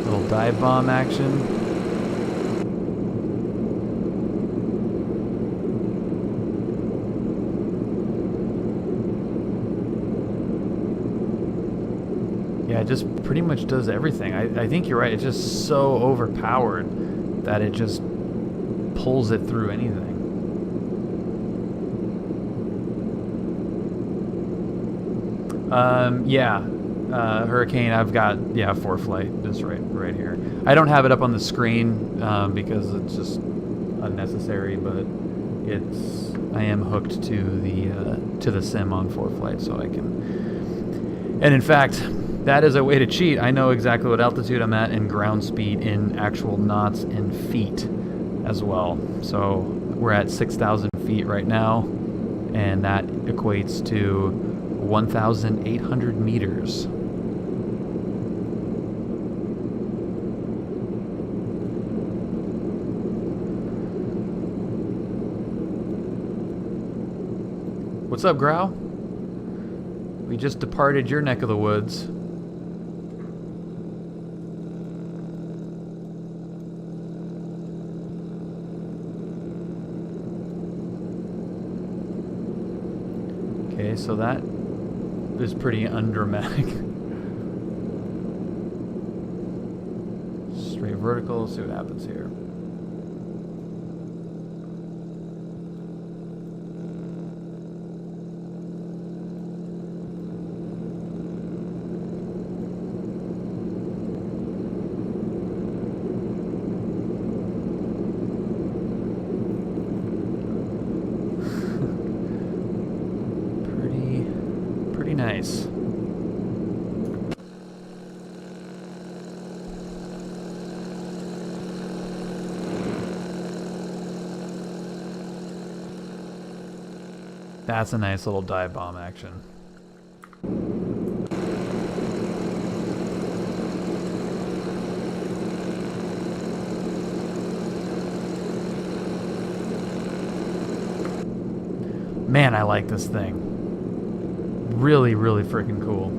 A: Little dive bomb action. Yeah, it just pretty much does everything. I think you're right. It's just so overpowered that it just pulls it through anything. Yeah. Hurricane, I've got, yeah, ForeFlight just right here. I don't have it up on the screen because it's just unnecessary, but I am hooked to the sim on ForeFlight, so I can. And in fact, that is a way to cheat. I know exactly what altitude I'm at and ground speed in actual knots and feet as well. So we're at 6,000 feet right now, and that equates to 1,800 meters. What's up, Grau? We just departed your neck of the woods. Okay, so that is pretty undramatic. Straight vertical, see what happens here. Pretty nice. That's a nice little dive bomb action. Man, I like this thing. Really, really freaking cool.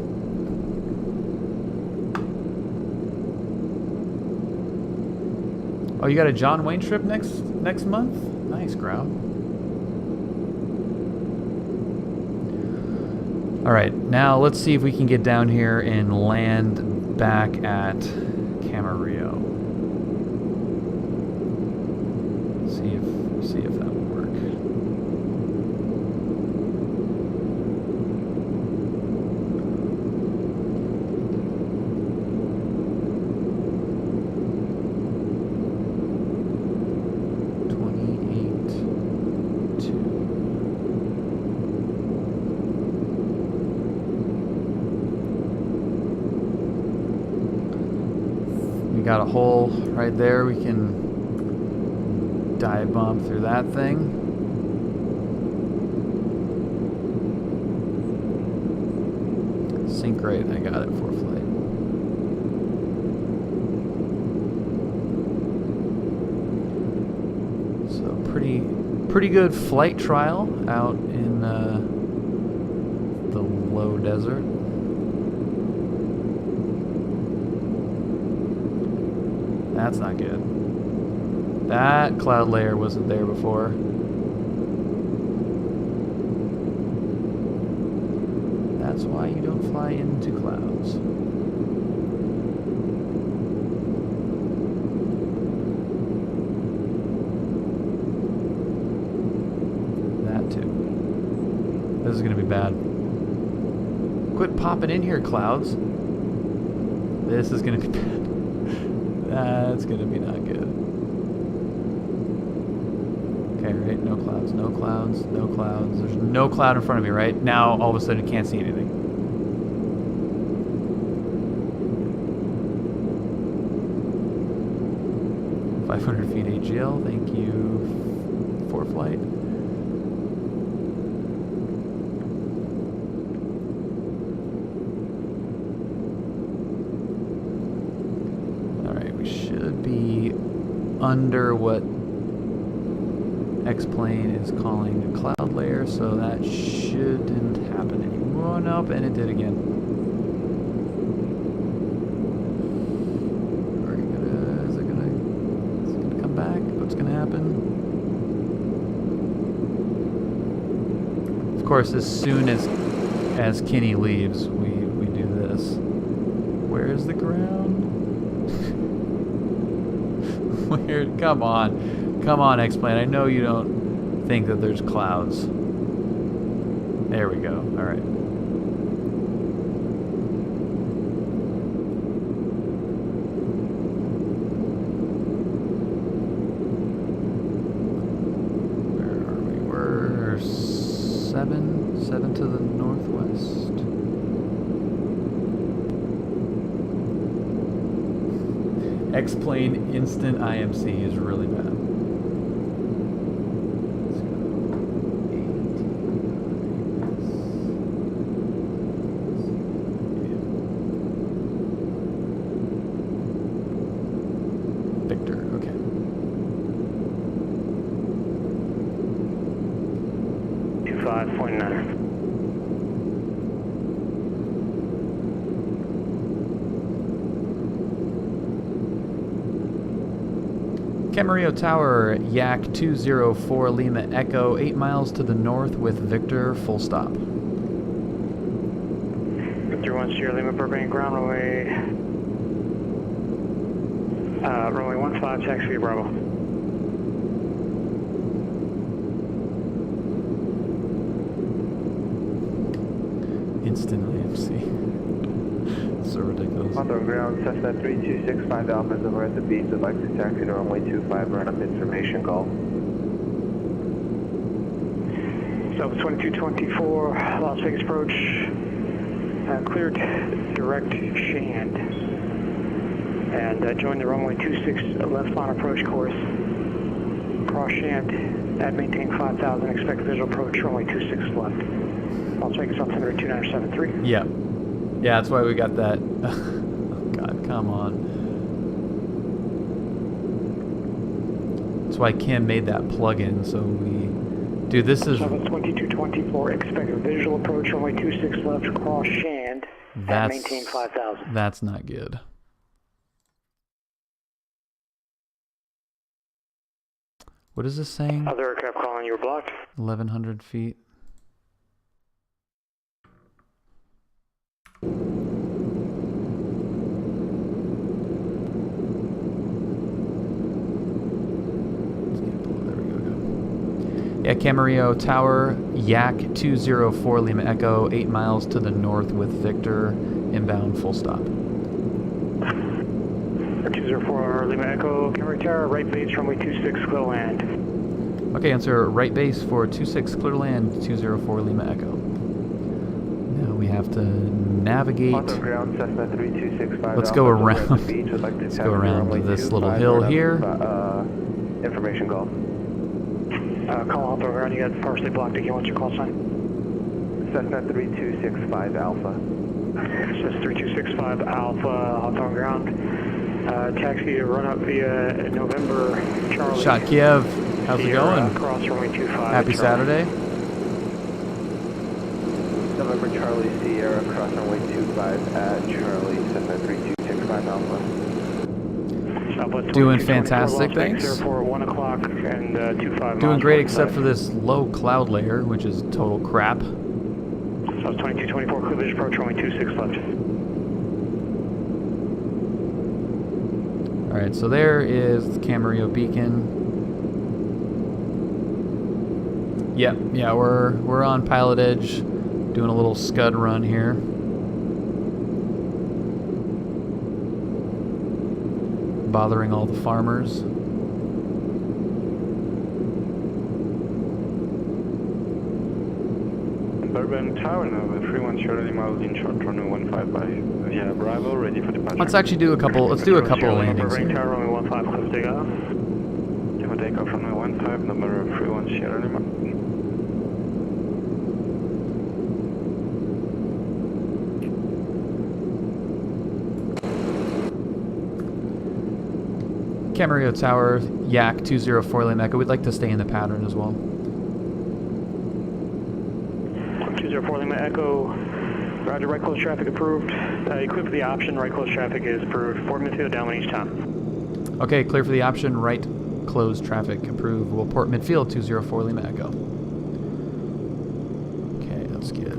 A: Oh, you got a John Wayne trip next month? Nice, Grau. All right, now let's see if we can get down here and land back at Camarillo. See if that will work. Got a hole right there. We can dive bomb through that thing. Sync rate, I got it for flight. So pretty good flight trial out in the low desert. That's not good. That cloud layer wasn't there before. That's why you don't fly into clouds. That too. This is gonna be bad. Quit popping in here, clouds. This is gonna be bad. That's gonna be not good. Okay, right? No clouds, no clouds, no clouds. There's no cloud in front of me, right? Now, all of a sudden, you can't see anything. .500 feet AGL, thank you for flight. Under what X-Plane is calling a cloud layer, so that shouldn't happen anymore. Oh, nope, and it did again. Is it gonna come back? What's gonna happen? Of course, as soon as Kinney leaves, we do this. Where is the ground? Weird. Come on, X-Plane. I know you don't think that there's clouds. There we go. All right. 7 to the northwest. X-plane instant IMC is really bad. Let's go. 18. Victor, okay.
G: .9.
A: Camarillo Tower, Yak-204 Lima Echo, 8 miles to the north with Victor, full stop.
G: Victor 1 Sierra Lima Burbank ground runway. Runway 15, taxi Bravo.
A: Instant IMC. So ridiculous.
H: On the ground, Cessna 3265 Alpha is over at the beach. Would like to taxi to runway 25, run up information call.
G: South 2224, Las Vegas approach. Cleared direct Shand. And join the runway 26 left on approach course. Cross Shand at maintain 5000, expect visual approach runway 26 left. Las Vegas altimeter 2973.
A: Yeah. Yeah, that's why we got that. Oh, God, come on. That's why Kim made that plugin, so we... Dude, this is...
G: 2224, expect visual approach runway 26 left, cross Shand at maintain 5000.
A: That's not good. What is this saying?
G: Other aircraft calling, you were blocked.
A: 1,100 feet. Yeah, Camarillo Tower, Yak-204 Lima Echo, 8 miles to the north with Victor, inbound, full stop.
G: 204 Lima Echo, Camarillo Tower, right base, runway 26, clear land.
A: Okay, answer right base for 26, clear land, 204 Lima Echo. Now we have to navigate.
H: On the ground, Cessna 3265
A: Let's go
H: Alpha is over
A: around.
H: at the beach. Would like to
A: Let's
H: taxi
A: go
H: to
A: around
H: runway
A: this
H: 25,
A: little hill
H: run up,
A: here.
H: Information call.
G: Call out the ground, you got partially blocked again. What's your call sign?
H: Cessna 3265 Alpha.
G: Says 3265 Alpha, hot on ground. Taxi to run up via November Charlie.
A: Shot Kiev, how's it going?
G: Cross runway 25.
A: Happy Saturday.
H: November Charlie Sierra, cross runway 25 at Charlie, Cessna 3265 Alpha.
A: Doing fantastic, thanks.
G: Airport 1 o'clock and 25
A: Doing
G: miles
A: great
G: north
A: except
G: side.
A: for this low cloud layer, which is total crap.
G: South 2224, clear visual approach, runway 26 left.
A: Alright, so there is the Camarillo beacon. Yep, yeah, we're on Pilot Edge, doing a little Scud run here. Bothering all the farmers.
J: Burbank Tower, now 31 Charlie Miles in short runway 15 by via Bravo, ready for departure.
A: Let's actually do a couple. Let's do a couple of landings
G: Burbank
A: here.
G: Tower, runway 15, close takeoff.
J: Give a takeoff runway 15, number 31 Sierra Lima.
A: Camarillo Tower, Yak-204 Lima Echo. We'd like to stay in the pattern as well.
G: 204 Lima Echo, roger, right close traffic approved. Equipped for the option, right close traffic is approved. Port midfield, downwind each time.
A: Okay, clear for the option, right closed traffic approved. We'll port midfield, 204 Lima Echo. Okay, let's get...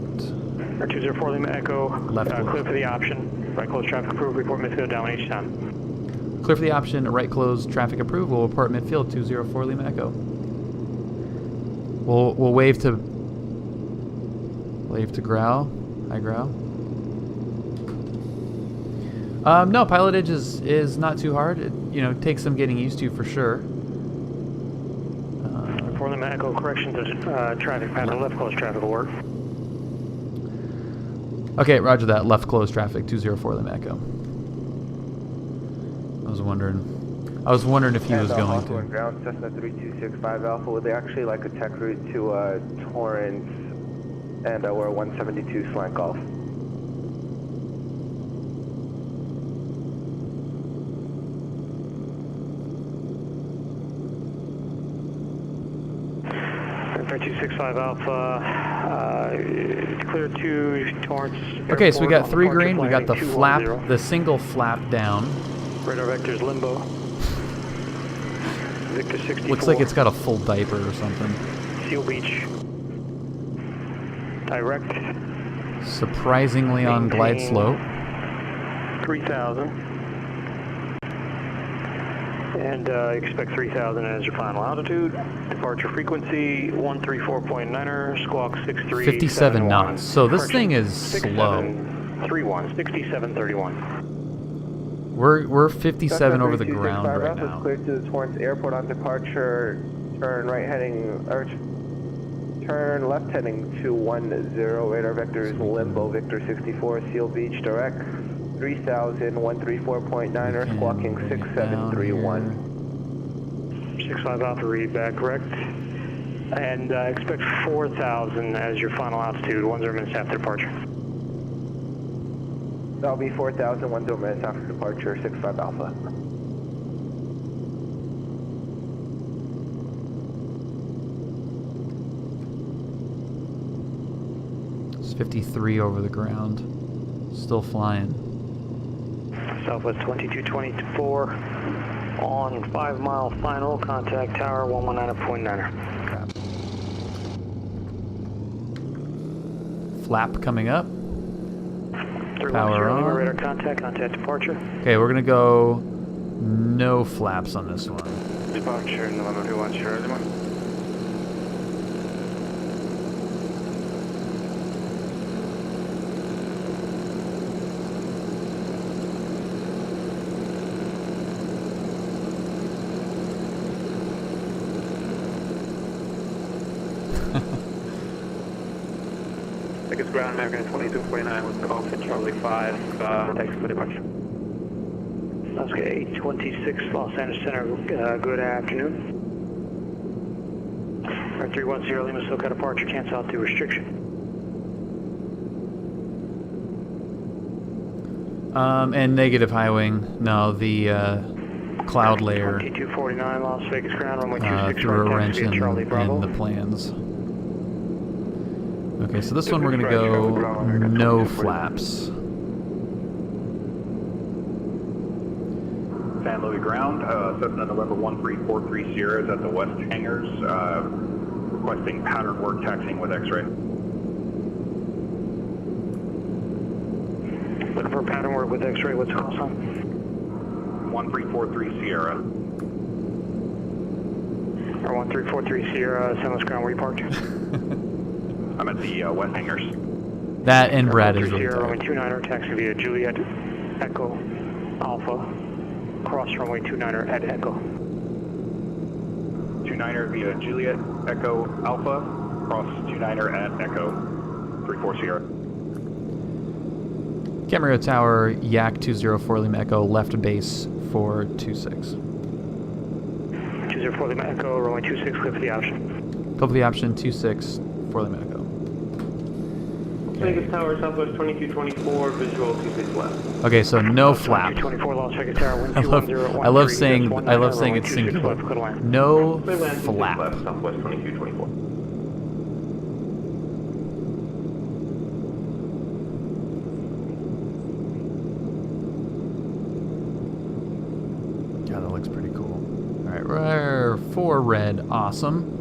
G: 204 Lima Echo,
A: Left
G: clear for the option, right close traffic approved, report midfield, downwind each time.
A: Clear for the option, right closed traffic approved. We'll report midfield, 204 Lima Echo. We'll wave to growl. Hi, growl. No, Pilot Edge is not too hard. It takes some getting used to for sure.
G: 4 Lima Lima Echo, correction to traffic pattern, left close traffic will work.
A: Okay, roger that. Left close traffic, 204 Lima Echo. I was wondering if he was going to.
K: Ground, Cessna 3265 Alpha, would they actually like a tech route to Torrance and we're 172 slant golf?
G: Air 265 Alpha, clear to Torrance.
A: Okay, so we got 3
G: departure
A: green, we got the
G: planning
A: flap,
G: 210.
A: the single flap down.
G: Radar vectors limbo. Victor 64.
A: Looks like it's got a full diaper or something.
G: Seal Beach. Direct.
A: Surprisingly on glide
G: Maintain
A: slope.
G: 3,000. And expect 3,000 as your final altitude. Departure frequency 134.9er, squawk 63.
A: 57 knots. So this thing is slow.
G: 6731.
A: We're 57 over the ground right
K: now. Clear to the Torrance Airport on departure. Turn right heading, or turn left heading 210. Radar vectors limbo. Victor 64. Seal Beach direct. 3,000, 134.9er, squawking 6731.
G: 65 Alpha read back, correct. And expect 4,000 as your final altitude, 10 minutes after departure.
K: That'll be 4,000, 10 minutes after departure, 65 Alpha.
A: It's 53 over the ground. Still flying.
G: Southwest 2224 on 5 mile final, contact tower 119.9er.
A: Flap coming up.
G: Power on.
A: on.
G: Contact departure.
A: Okay, we're gonna go no flaps on this one.
J: Departure, November 21, Charlie 1. Tickets ground, American 2249 with Cockpit, Charlie 5, thanks for departure.
G: Alaska 826, Los Angeles Center, good afternoon. Air 310 Lima SoCal departure, cancel out the restriction.
A: And negative high wing. No, the cloud layer
G: 2249 Las Vegas ground, runway 26
A: threw a
G: right,
A: wrench
G: taxi via Charlie Bravo.
A: in the plans. Okay, so this one we're gonna go no flaps.
L: San Luis ground, Cessna November 13430 is at the west hangars, requesting pattern work taxiing with X-ray.
G: Looking for pattern work with X-ray, what's the call sign?
L: 1343 Sierra.
G: Or 1343 Sierra, San Luis ground, where you parked?
L: I'm at the west hangars.
A: That and Brad is really
G: Sierra, runway
A: tight.
G: 29er, taxi via Juliet Echo Alpha, cross runway 29er at Echo.
L: 29er via Juliet Echo Alpha, cross 29er at Echo 34 Sierra.
A: Camarillo Tower, Yak-204 Lima Echo, left base 426.
G: 204 Lima Echo, runway 26, clear for the option.
A: Go for the option 26 for Lima Echo.
J: Vegas Tower, Southwest 2224, visual 26 left.
A: Okay, so no flap.
G: 24 Las Vegas Tower,
A: I love saying it's singular. No flap.
J: Left, Southwest 2224.
A: God, that looks pretty cool. Alright, we're 4 red. Awesome.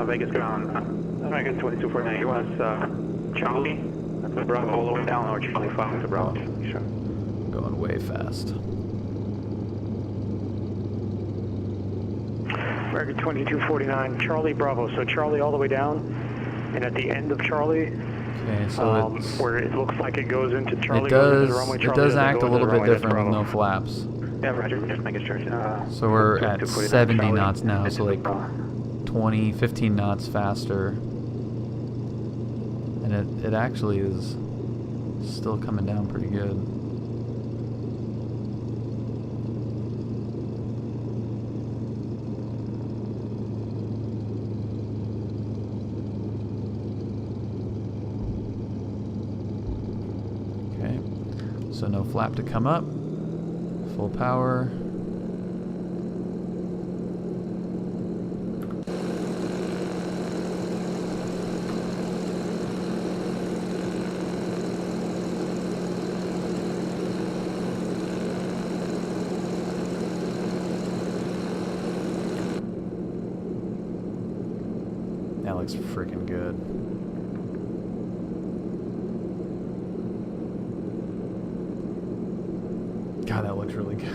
J: Vegas ground, American 2249, you want Charlie, that's a Bravo all the way down, or Charlie 5 to Bravo? Sure.
A: Going way fast.
G: American 2249, Charlie Bravo. So Charlie all the way down, and at the end of Charlie,
A: Okay, so it's,
G: where it looks like it goes into Charlie,
A: it
G: goes into
A: does
G: the runway,
A: it
G: Charlie
A: does
G: doesn't
A: act
G: go
A: a
G: into
A: little
G: the
A: bit
G: runway, that's
A: different with
G: Bravo.
A: no flaps.
J: Yeah, roger, just making sure.
A: So we're at 70 knots now, so like 20, 15 knots faster. And it actually is still coming down pretty good. Okay, so no flap to come up. Full power. That looks freaking good. God, that looks really good.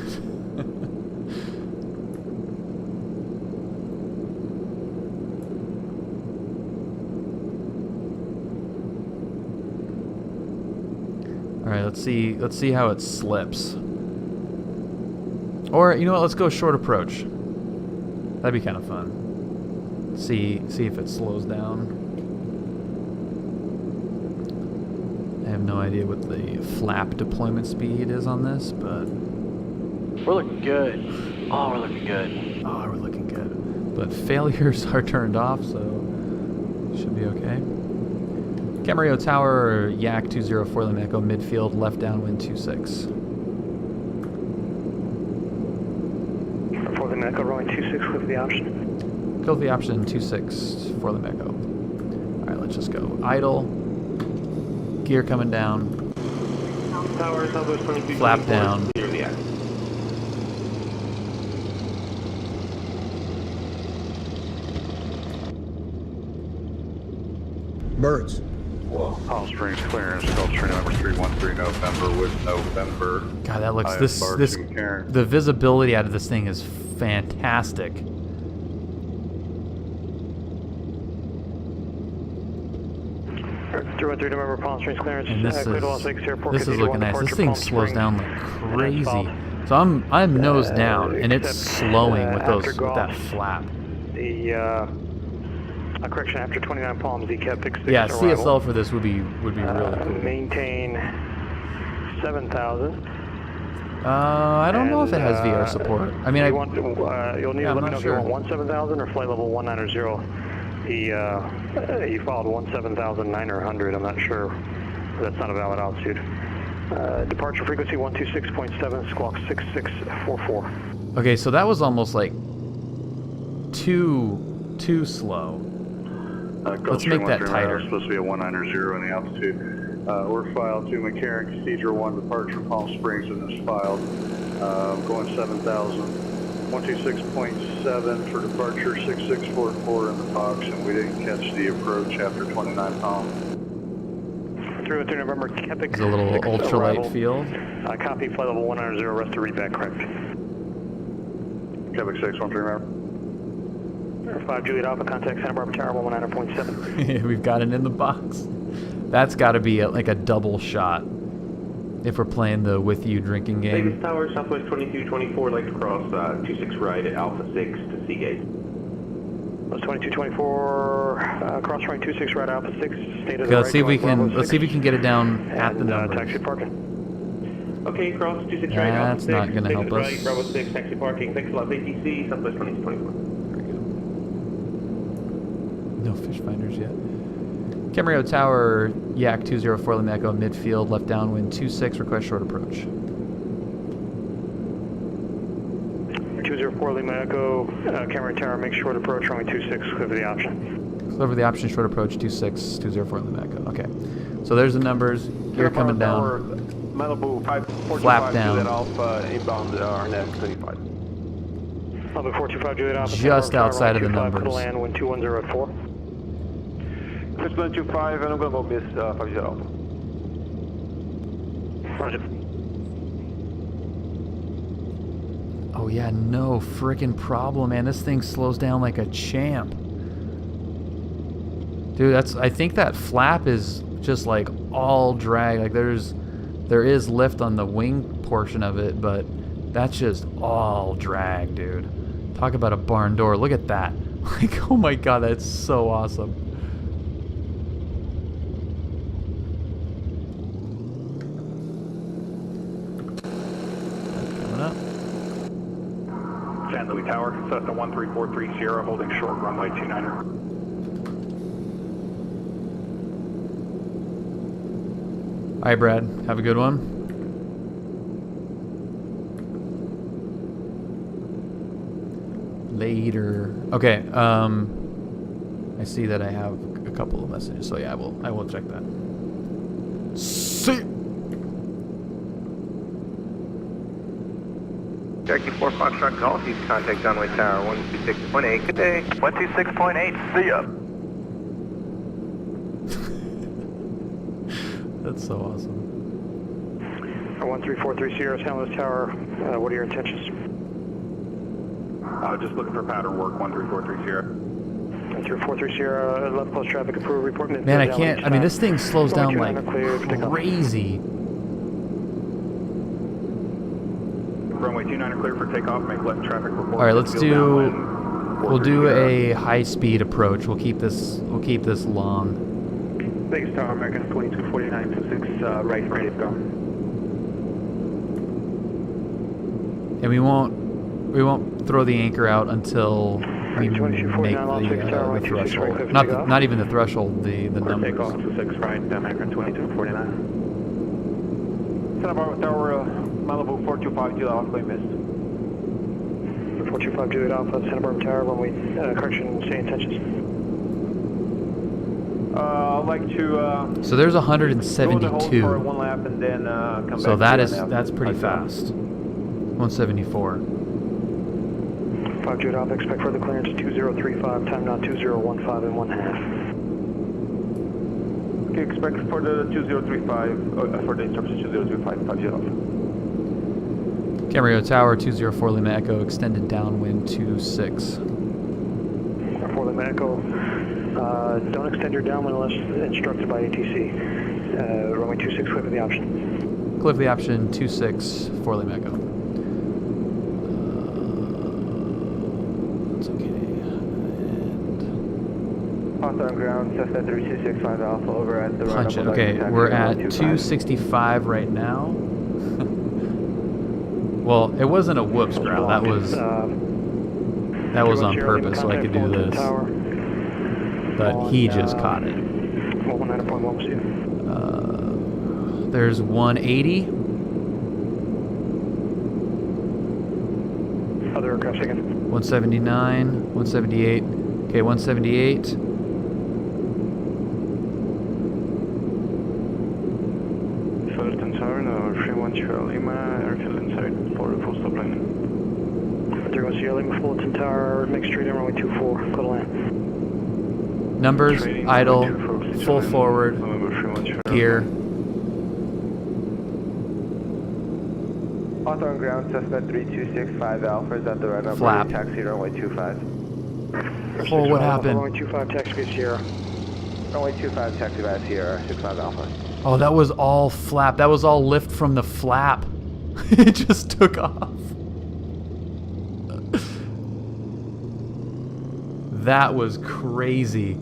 A: All right, let's see how it slips. Or you know what? Let's go short approach. That'd be kind of fun. See if it slows down. I have no idea what the flap deployment speed is on this, but
I: We're looking good. Oh, we're looking good.
A: oh, we're looking good. But failures are turned off, so should be okay. Camarillo Tower, Yak-204 Lima Echo, midfield, left downwind 26.
G: For the Echo, rolling 26 with the option.
A: Go with the option 26 for Lima Echo. Alright, let's just go. Idle. Gear coming down.
J: Tower, Southwest 22.
A: Flap down.
J: Clear the act.
M: Birds.
L: Palm Springs clearance, Gulfstream number 313 November with November.
A: God, that looks
L: I am
A: this
L: Barton Karen.
A: the visibility out of this thing is fantastic.
G: 313 November, Palm Springs clearance.
A: And this
G: Clear to Las Vegas Airport.
A: is
G: Continue
A: looking
G: on
A: nice. This
G: departure,
A: thing
G: Palm
A: slows
G: Springs.
A: down like crazy. So I'm nose down, and it's slowing with those
G: after
A: with that
G: golf.
A: flap.
G: The correction after 29 Palms, the kept fixed.
A: Yeah,
G: arrival.
A: CSL for this would be really cool.
G: Maintain 7,000.
A: I don't know if it has VR support. I mean,
G: you'll need
A: yeah,
G: to let
A: I'm
G: me
A: not
G: know
A: sure.
G: if you want 17,000 or flight level 190. He filed 17,900. I'm not sure. That's not a valid altitude. Departure frequency 126.7, squawk 6644.
A: Okay, so that was almost like too slow. Let's make that tighter.
L: Supposed to be a 190 in the altitude. We're filed to McCarran Cathedral 1 departure Palm Springs and is filed. Going 7,000. 126.7 for departure 6644 in the box, and we didn't catch the approach after 29 Palm.
G: 313 November, Quebec.
A: It's a little ultralight field.
G: Copy, flight level 190, rest to read back, correct.
L: Quebec 613 November.
G: 5 Juliet Alpha, contact Santa Barbara Tower 119.7.
A: We've got it in the box. That's got to be like a double shot if we're playing the with you drinking game.
J: Vegas Tower, Southwest 2224, like to cross 26 right at Alpha 6 to Seagate.
G: That's 2224, cross running 26 right, Alpha 6, state of
A: Okay,
G: the
A: let's
G: right,
A: see if we
G: Bravo
A: can
G: 6,
A: get it down at the
G: and
A: numbers.
G: taxi parking.
J: Okay, cross 26 right, Alpha
A: That's
J: 6,
A: not going to help us.
J: right, Bravo 6, taxi parking, thanks a lot, ATC, Southwest 2224.
A: No fish finders yet. Camarillo Tower, Yak-204 Lima Echo, midfield, left downwind 26, request short approach.
G: 204 Lima Echo, Camarillo Tower, make short approach, runway 26, clear for the option.
A: Clear for the option, short approach 26, 204 Lima Echo. Okay, so there's the numbers. Gear coming down.
J: Malibu 545
A: Flap down.
J: Juliet Alpha, inbound RNF 25.
G: Malibu 425 Juliet Alpha,
A: Just outside of the
G: Tower,
A: numbers.
G: Land, wind 210 at 4.
J: 6125, and I'm going to go miss 5 Juliet Alpha.
G: Roger.
A: Oh yeah, no freaking problem, man. This thing slows down like a champ. Dude, I think that flap is just like all drag. Like there is lift on the wing portion of it, but That's just all drag, dude. Talk about a barn door. Look at that. Like, oh my god, that's so awesome. Coming up.
J: San Luis Tower, Cessna 1343 Sierra, holding short runway 29er.
A: All right, Brad. Have a good one. Later. Okay. I see that I have a couple of messages, so yeah, I will check that. See.
K: Jackie 4 Foxtrot Golf, you can contact Runway Tower 126.8. Good day. 126.8. See ya.
A: That's so awesome.
F: 1343 Sierra, San Luis Tower. What are your intentions?
J: Just looking for pattern work, 1343 Sierra.
F: 1343 Sierra, left close traffic approved, report.
A: Man, I can't. I mean, this thing slows down like crazy.
J: Runway 29er clear for takeoff, make left traffic report.
A: All right, let's do. We'll do a high-speed approach. We'll keep this long.
J: Vegas Tower, American 224926, right, ready to go.
A: And we won't throw the anchor out until we make the threshold. Not even the threshold. The numbers.
J: Takeoff 6 right, American 2249. Santa Barbara Tower, Malibu 425 Juliet Alpha, missed.
F: 425 Juliet Alpha, Santa Barbara Tower, runway correction, say intentions.
J: I'd like to.
A: So there's 172.
J: For one lap and then come
A: So
J: back
A: that's pretty fast. 174.
F: 5 Juliet Alpha, expect further clearance 2035, time now 2015 and 1/2.
J: Okay, expect for the 2035, for the instructions 2035, 5 Juliet Alpha.
A: Camarillo Tower, 204 Lima Echo, extended downwind 26.
F: 4 Lima Echo, don't extend your downwind unless instructed by ATC. Runway 26, click with the option.
A: Click the option 26, 4 Lima Echo. That's okay. And
K: Hot on ground, Cessna 3265 Alpha over at the
A: punch it. Okay, we're at 265 right now. Well, it wasn't a whoops growl. That was on purpose, so I could do this. But he just caught it. There's 180.
F: Other aircraft second.
A: 179, 178. Okay, 178.
J: Fullerton Tower, 31 Sierra Lima, airfield inside for full stop landing.
F: 31 Sierra Lima, Fullerton Tower, make straight in runway 24, go to land.
A: Numbers, idle, full forward, gear.
K: Hawthorne ground, Cessna 3265 Alpha is at the right number.
A: Flap.
K: Taxi runway 25.
A: Oh, what happened?
F: Runway 25, taxi by Sierra.
K: Runway 25, taxi by Sierra, 65 Alpha.
A: Oh, that was all flap. That was all lift from the flap. It just took off. That was crazy.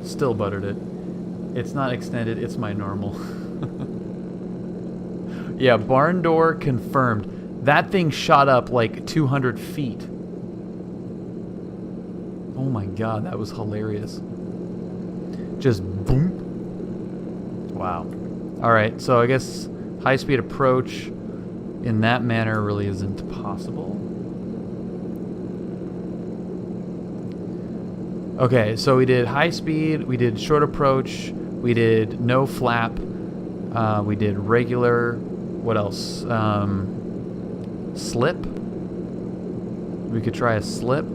A: Still buttered it. It's not extended, it's my normal. Yeah, barn door confirmed. That thing shot up like 200 feet. Oh my god, that was hilarious. Just boom. Wow. Alright, so I guess high-speed approach in that manner really isn't possible. Okay, so we did high speed, we did short approach, we did no flap, we did regular, what else? Slip. We could try a slip.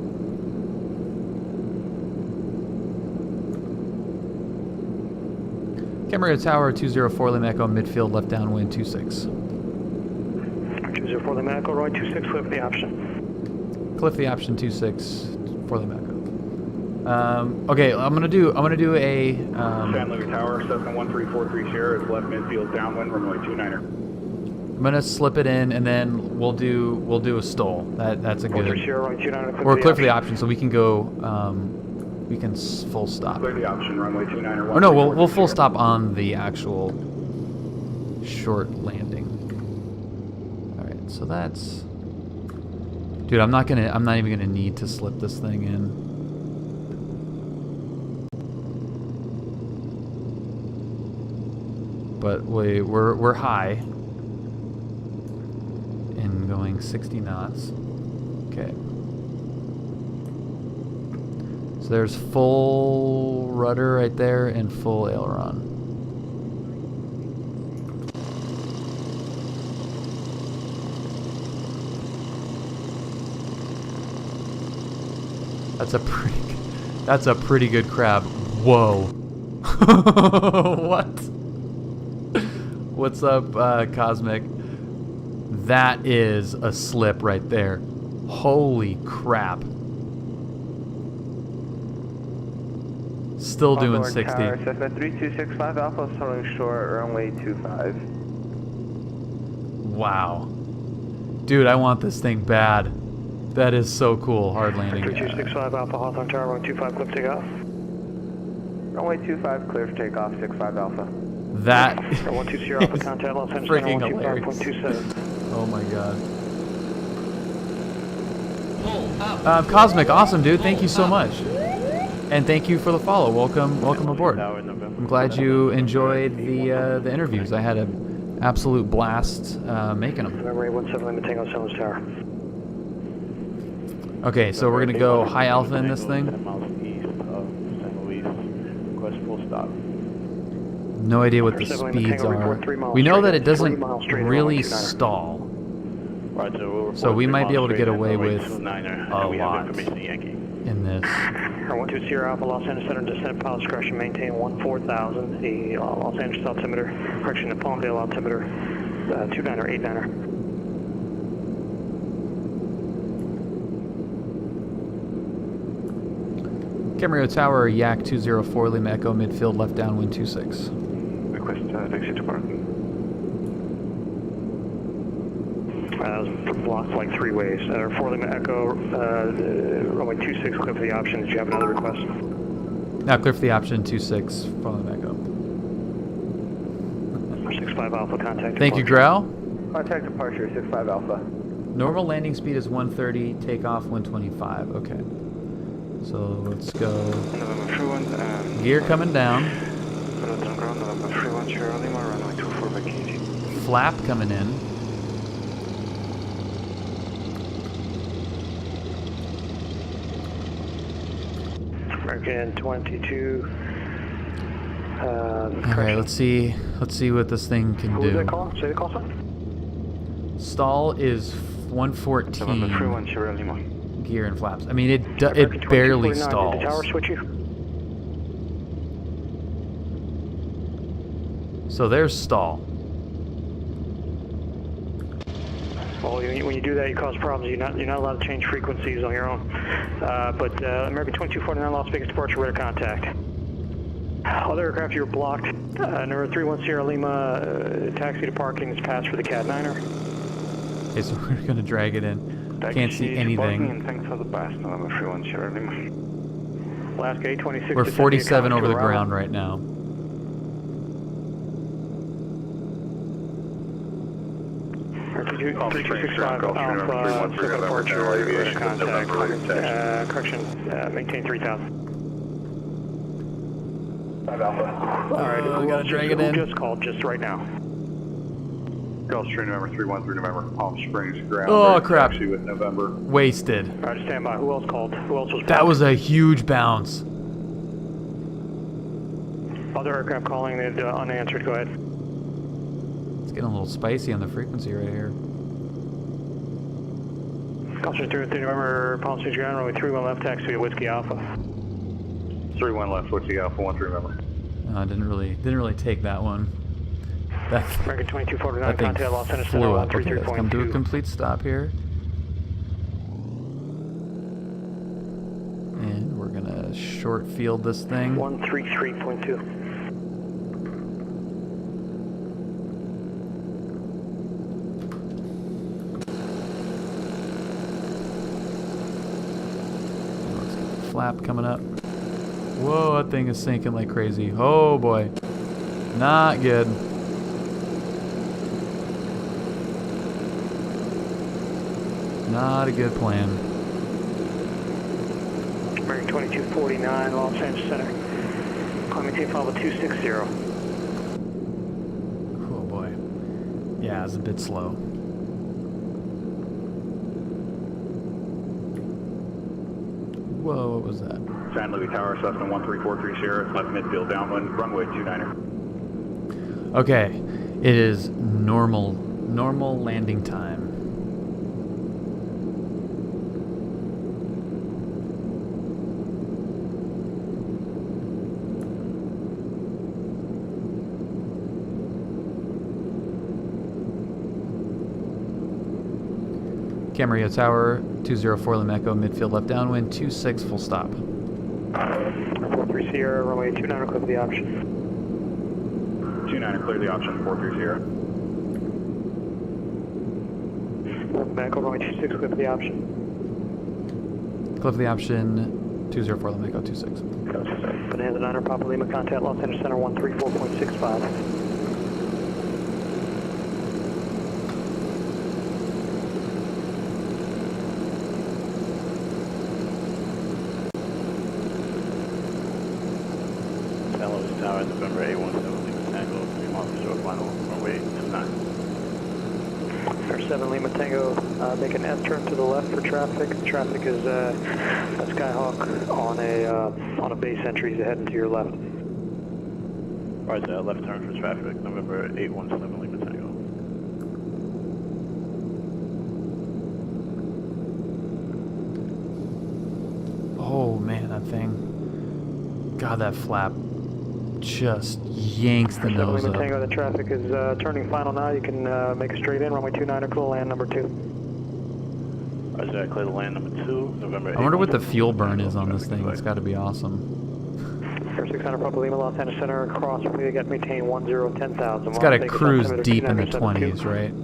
A: Camarillo Tower, 204 Lima Echo, midfield, left downwind, 26.
F: 04 Lima Echo, runway 26, cliff the option.
A: Cliff the option 26 for the Echo. Okay, I'm gonna do a.
L: San Luis Tower, Cessna 1343 Sierra is left midfield downwind, runway 29er.
A: I'm gonna slip it in, and then we'll do a stall. That's a good.
F: Sierra, runway 29er,
A: Or clear for the option, so we can go. We can full stop.
L: Clear the option, runway 29er.
A: Oh no, we'll full stop on the actual short landing. All right, so that's. Dude, I'm not even gonna need to slip this thing in. But we're high and going 60 knots. Okay. So there's full rudder right there and full aileron. That's a pretty good crab. Whoa. What? What's up, Cosmic? That is a slip right there. Holy crap. Still doing 60.
K: Tower, Cessna 3265 Alpha, starting short, runway 25.
A: Wow. Dude, I want this thing bad. That is so cool. Hard landing.
F: 3265 Alpha, Hawthorne Tower, runway 25, cliff takeoff.
K: Runway 25, clear for takeoff, 65 Alpha.
A: That
F: 120 Alpha, contact Los Angeles,
A: freaking hilarious.
F: 125.27.
A: Oh my god.
D: Pull up.
A: Cosmic, awesome, dude. Thank you so much. And thank you for the follow. Welcome aboard. I'm glad you enjoyed the interviews. I had an absolute blast making them.
F: Remember 17 Lima Tango, San Luis Tower.
A: Okay, so we're gonna go high alpha in this thing. No idea what the speeds are. We know that it doesn't really stall. So we might be able to get away with a lot in this.
F: 120 Alpha, Los Angeles Center, descent pilot discretion, maintain 14,000. The Los Angeles altimeter, correction, the Palmdale altimeter, 29er, 89er.
A: Camarillo Tower, Yak-204, Lima Echo, midfield, left downwind 26.
H: Request taxi to parking.
F: That was blocked like 3 ways. 4 Lima Echo, runway 26, clear for the option. Did you have another request?
A: Now clear for the option 26, 4 Lima Echo.
F: 65 Alpha, contact.
A: Thank you, Grau.
K: Contact departure, 65 Alpha.
A: Normal landing speed is 130, takeoff 125. Okay. So let's go. Gear coming down. Flap coming in.
F: American 22.
A: Alright, let's see what this thing can
F: Who
A: do.
F: was that call? Say the call sign.
A: Stall is 114. Gear and flaps. I mean, it barely stalls.
F: Did the tower switch you?
A: So there's stall.
F: Well, when you do that, you cause problems. You're not allowed to change frequencies on your own. But American 2249 Las Vegas departure, radar contact. Other aircraft, you were blocked. Number 31 Sierra Lima, taxi to parking is passed for the Cat 9er.
A: Okay, so we're gonna drag it in. Can't see anything.
H: Thanks for the pass, November 31 Sierra Lima.
F: Alaska 826.
A: We're 47 over the ground right now.
F: Correction, maintain 3,000. Alright,
A: we gotta drag it in.
F: Just called just right now.
L: Gulfstream November 313 November, Palm Springs, ground.
A: Oh crap!
L: Taxi with November.
A: Wasted.
F: Alright, stand by. Who else called? Who else was?
A: That was a huge bounce.
F: Other aircraft calling it unanswered. Go ahead.
A: It's getting a little spicy on the frequency right here.
F: Gulfstream 313 November, Palm Springs ground, runway 31 left, taxi to Whiskey Alpha.
L: 31 left, Whiskey Alpha 13 November.
A: Didn't really take that one.
F: American 2249,
A: that thing
F: contact Los Angeles
A: flew
F: Center
A: up. Okay, let's come to a
F: 133.2.
A: complete stop here. And we're gonna short field this thing.
F: 133.2.
A: Flap coming up. Whoa, that thing is sinking like crazy. Oh boy. Not good. Not a good plan.
F: American 2249, Los Angeles Center. Climbing tape file 260.
A: Oh boy. Yeah, it's a bit slow. Whoa, what was that?
M: San Luis Tower, Cessna 13430, left midfield downwind, runway 29er.
A: Okay, it is normal landing time. Camarillo Tower, 204 Lima Echo, midfield left downwind, 26 full stop.
F: 43 Sierra, runway 29, clear for the option.
M: 29er, clear the option, 430.
F: Lima Echo, runway 26, clear for the option.
A: Clear for the option, 204 Lima Echo, 26.
F: Bonanza 9er, Papa Lima, contact Los Angeles Center 134.65.
J: San Luis Tower, November 817 Tango, 3 miles short, final runway 29.
F: Air 7 Lima Tango, make an S turn to the left for traffic. Traffic is a Skyhawk on a base entry heading to your left.
J: Roger, left turn for traffic, November 817 Lima Tango.
A: Oh man, that thing. God, that flap just yanks the nose
F: Lima
A: up.
F: Tango, the traffic is turning final now. You can make a straight in, runway 29er, clear land number 2.
J: Roger, clear the land number 2, November 817.
A: I wonder what the fuel burn is on this thing. It's got to be awesome.
F: Air 600 Papa Lima, Los Angeles Center, cross, we got maintain 10-10,000.
A: It's got to cruise deep in the 20s, right?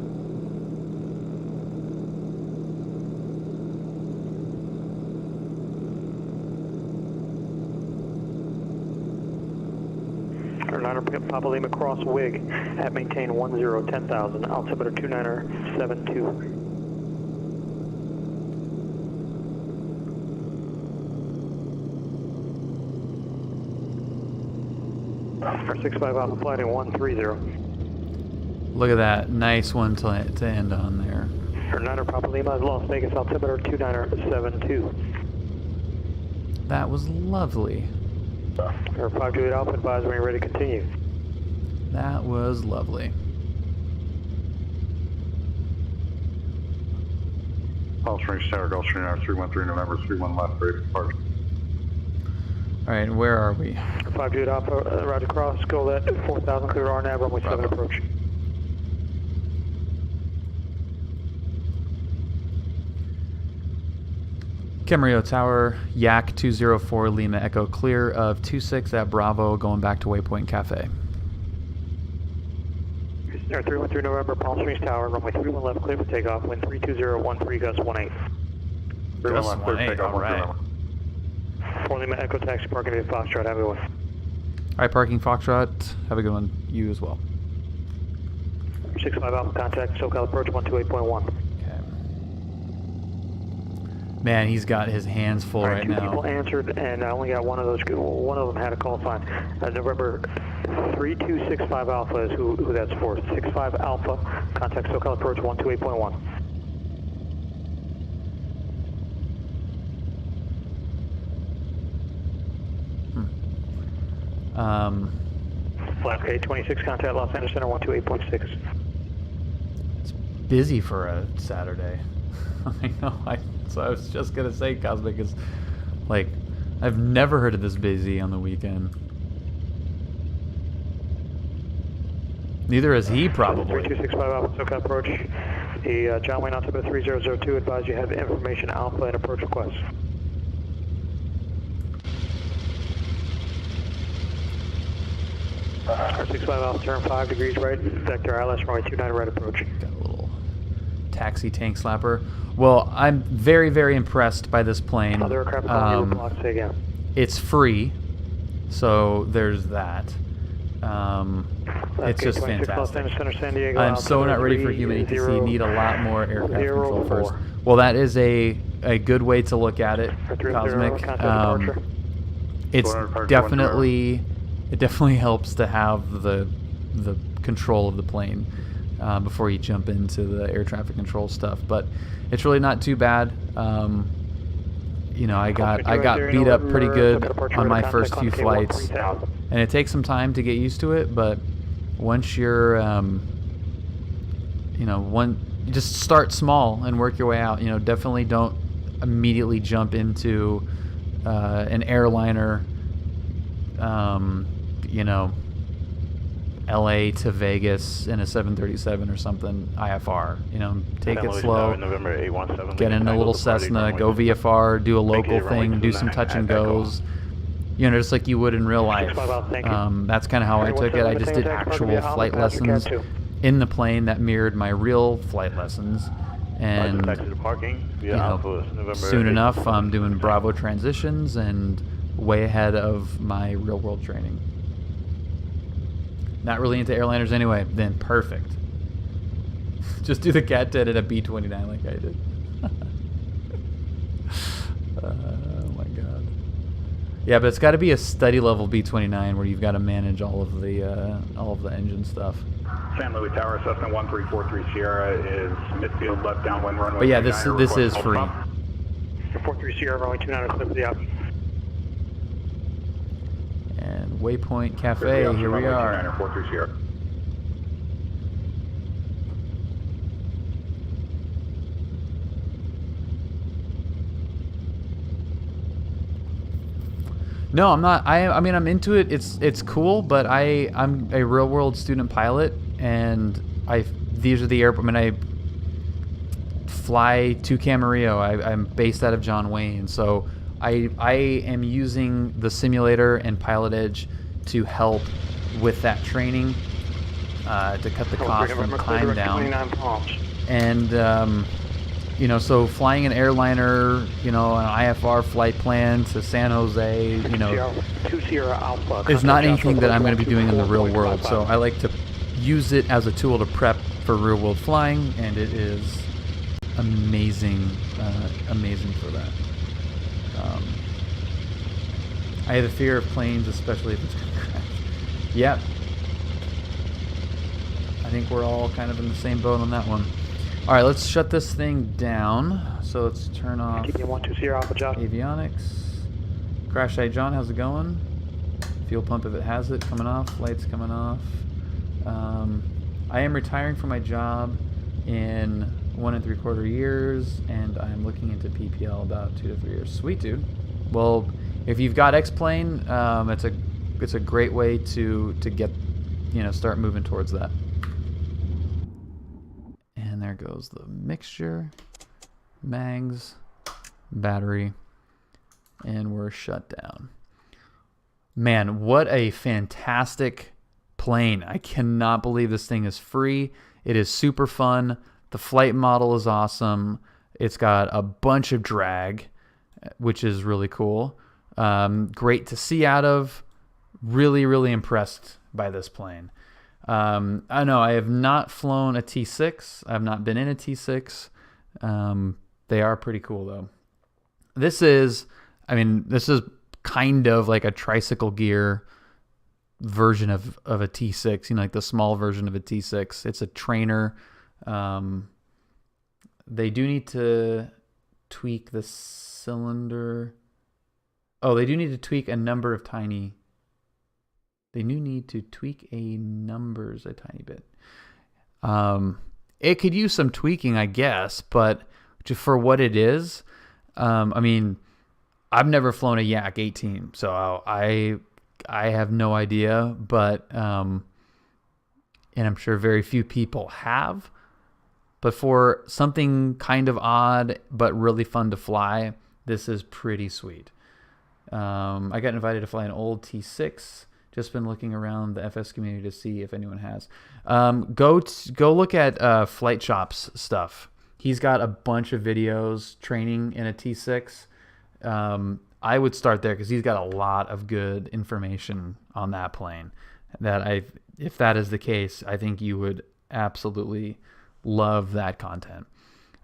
F: Papa Lima cross wig at maintain 10-10,000, altimeter 29er 72. Air 65 Alpha flighting 130.
A: Look at that. Nice one to end on there.
F: Air 9er Papa Lima, Las Vegas, altimeter 29er 72.
A: That was lovely.
F: Air 528 Alpha advise when you're ready to continue.
A: That was lovely.
L: Palm Springs Tower, Gulfstream Tower, 313 November, 31 left, ready for departure.
A: Alright, where are we?
F: 528 Alpha, roger cross, go at 4,000, clear RNAV, runway 7 approach.
A: Camarillo Tower, Yak-204 Lima Echo, clear of 26 at Bravo, going back to Waypoint Cafe.
F: Air 313 November, Palm Springs Tower, runway 31 left, clear for takeoff, wind 32013, gust 18.
A: Gust 18, alright.
F: 4 Lima Echo taxi, parking at Foxtrot, have a good one.
A: Alright, parking Foxtrot, have a good one. You as well.
F: 65 Alpha contact, SoCal approach 128.1.
A: Man, he's got his hands full right now.
F: Two people answered, and I only got one of those. One of them had a call sign. November 3265 Alpha is who that's for. 65 Alpha, contact SoCal approach 128.1. Flash K26, contact Los Angeles Center 128.6.
A: It's busy for a Saturday. I know. So I was just gonna say, Cosmic is like, I've never heard of this busy on the weekend. Neither is he, probably.
F: 3265 Alpha SoCal approach. The John Wayne Altimeter 3002 advise you have information Alpha and approach request. 65 Alpha, turn 5 degrees right, vector ILS runway 29 right approach.
A: Got a little taxi tank slapper. Well, I'm very, very impressed by this plane.
F: Other aircraft on your block, say again.
A: It's free, so there's that. It's just fantastic. I'm so not ready for humanity to see. Need a lot more aircraft control first. Well, that is a good way to look at it, Cosmic. It's definitely, it definitely helps to have the control of the plane before you jump into the air traffic control stuff. But it's really not too bad. You know, I got beat up pretty good on my first few flights, and it takes some time to get used to it. But once you're, you know, you just start small and work your way out. You know, definitely don't immediately jump into an airliner. You know, LA to Vegas in a 737 or something, IFR. You know, take it slow, get in a little Cessna, go VFR, do a local thing, do some touch and goes, you know, just like you would in real life. That's kind of how I took it. I just did actual flight lessons in the plane that mirrored my real flight lessons. And, you know, soon enough, I'm doing Bravo transitions and way ahead of my real world training. Not really into airliners anyway, then perfect. Just do the cat dead at a B-29 like I did. Oh my god. Yeah, but it's got to be a steady level B-29 where you've got to manage all of the engine stuff.
M: San Luis Tower, Cessna 1343 Sierra is midfield left downwind runway.
A: But yeah, this is free.
F: 43 Sierra runway 29 clear for the up.
A: And Waypoint Cafe, here we are.
M: 43 Sierra.
A: No, I'm not. I mean, I'm into it. It's cool, but I'm a real world student pilot, and these are the airports. I mean, I fly to Camarillo. I'm based out of John Wayne, so I am using the simulator and Pilot Edge to help with that training, to cut the cost and time down. And you know, so flying an airliner, you know, an IFR flight plan to San Jose, you know, is not anything that I'm going to be doing in the real world. So I like to use it as a tool to prep for real world flying, and it is amazing, amazing for that. I have a fear of planes, especially if it's going to crash. Yep. I think we're all kind of in the same boat on that one. All right, let's shut this thing down. So let's turn off avionics. Crash site John, how's it going? Fuel pump if it has it, coming off. Lights coming off. I am retiring from my job in 1 3/4 years, and I'm looking into PPL about 2 to 3 years. Sweet, dude. Well, if you've got X-Plane, it's a great way to get, you know, start moving towards that. And there goes the mixture, mags, battery, and we're shut down. Man, what a fantastic plane. I cannot believe this thing is free. It is super fun. The flight model is awesome. It's got a bunch of drag, which is really cool. Great to see out of. Really, really impressed by this plane. I know I have not flown a T6. I've not been in a T6. They are pretty cool though. This is kind of like a tricycle gear version of a T6, you know, like the small version of a T6. It's a trainer. They do need to tweak the cylinder. Oh, they do need to tweak a number of tiny. They do need to tweak numbers a tiny bit. It could use some tweaking, I guess, but just for what it is, I mean, I've never flown a Yak-18, so I have no idea, but and I'm sure very few people have. But for something kind of odd but really fun to fly, this is pretty sweet. I got invited to fly an old T6. Just been looking around the FS community to see if anyone has. Go look at Flight Shop's stuff. He's got a bunch of videos training in a T6. I would start there because he's got a lot of good information on that plane. If that is the case, I think you would absolutely love that content.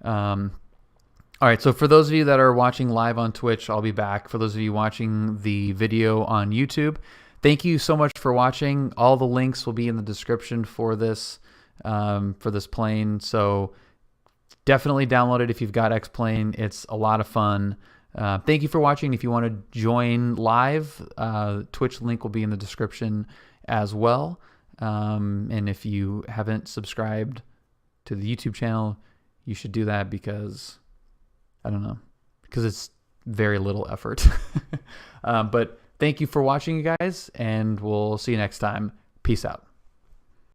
A: All right, so for those of you that are watching live on Twitch, I'll be back. For those of you watching the video on YouTube, thank you so much for watching. All the links will be in the description for this plane. So definitely download it if you've got X-Plane. It's a lot of fun. Thank you for watching. If you want to join live, Twitch link will be in the description as well. And if you haven't subscribed to the YouTube channel, you should do that because, I don't know, because it's very little effort. But thank you for watching, you guys, and we'll see you next time. Peace out.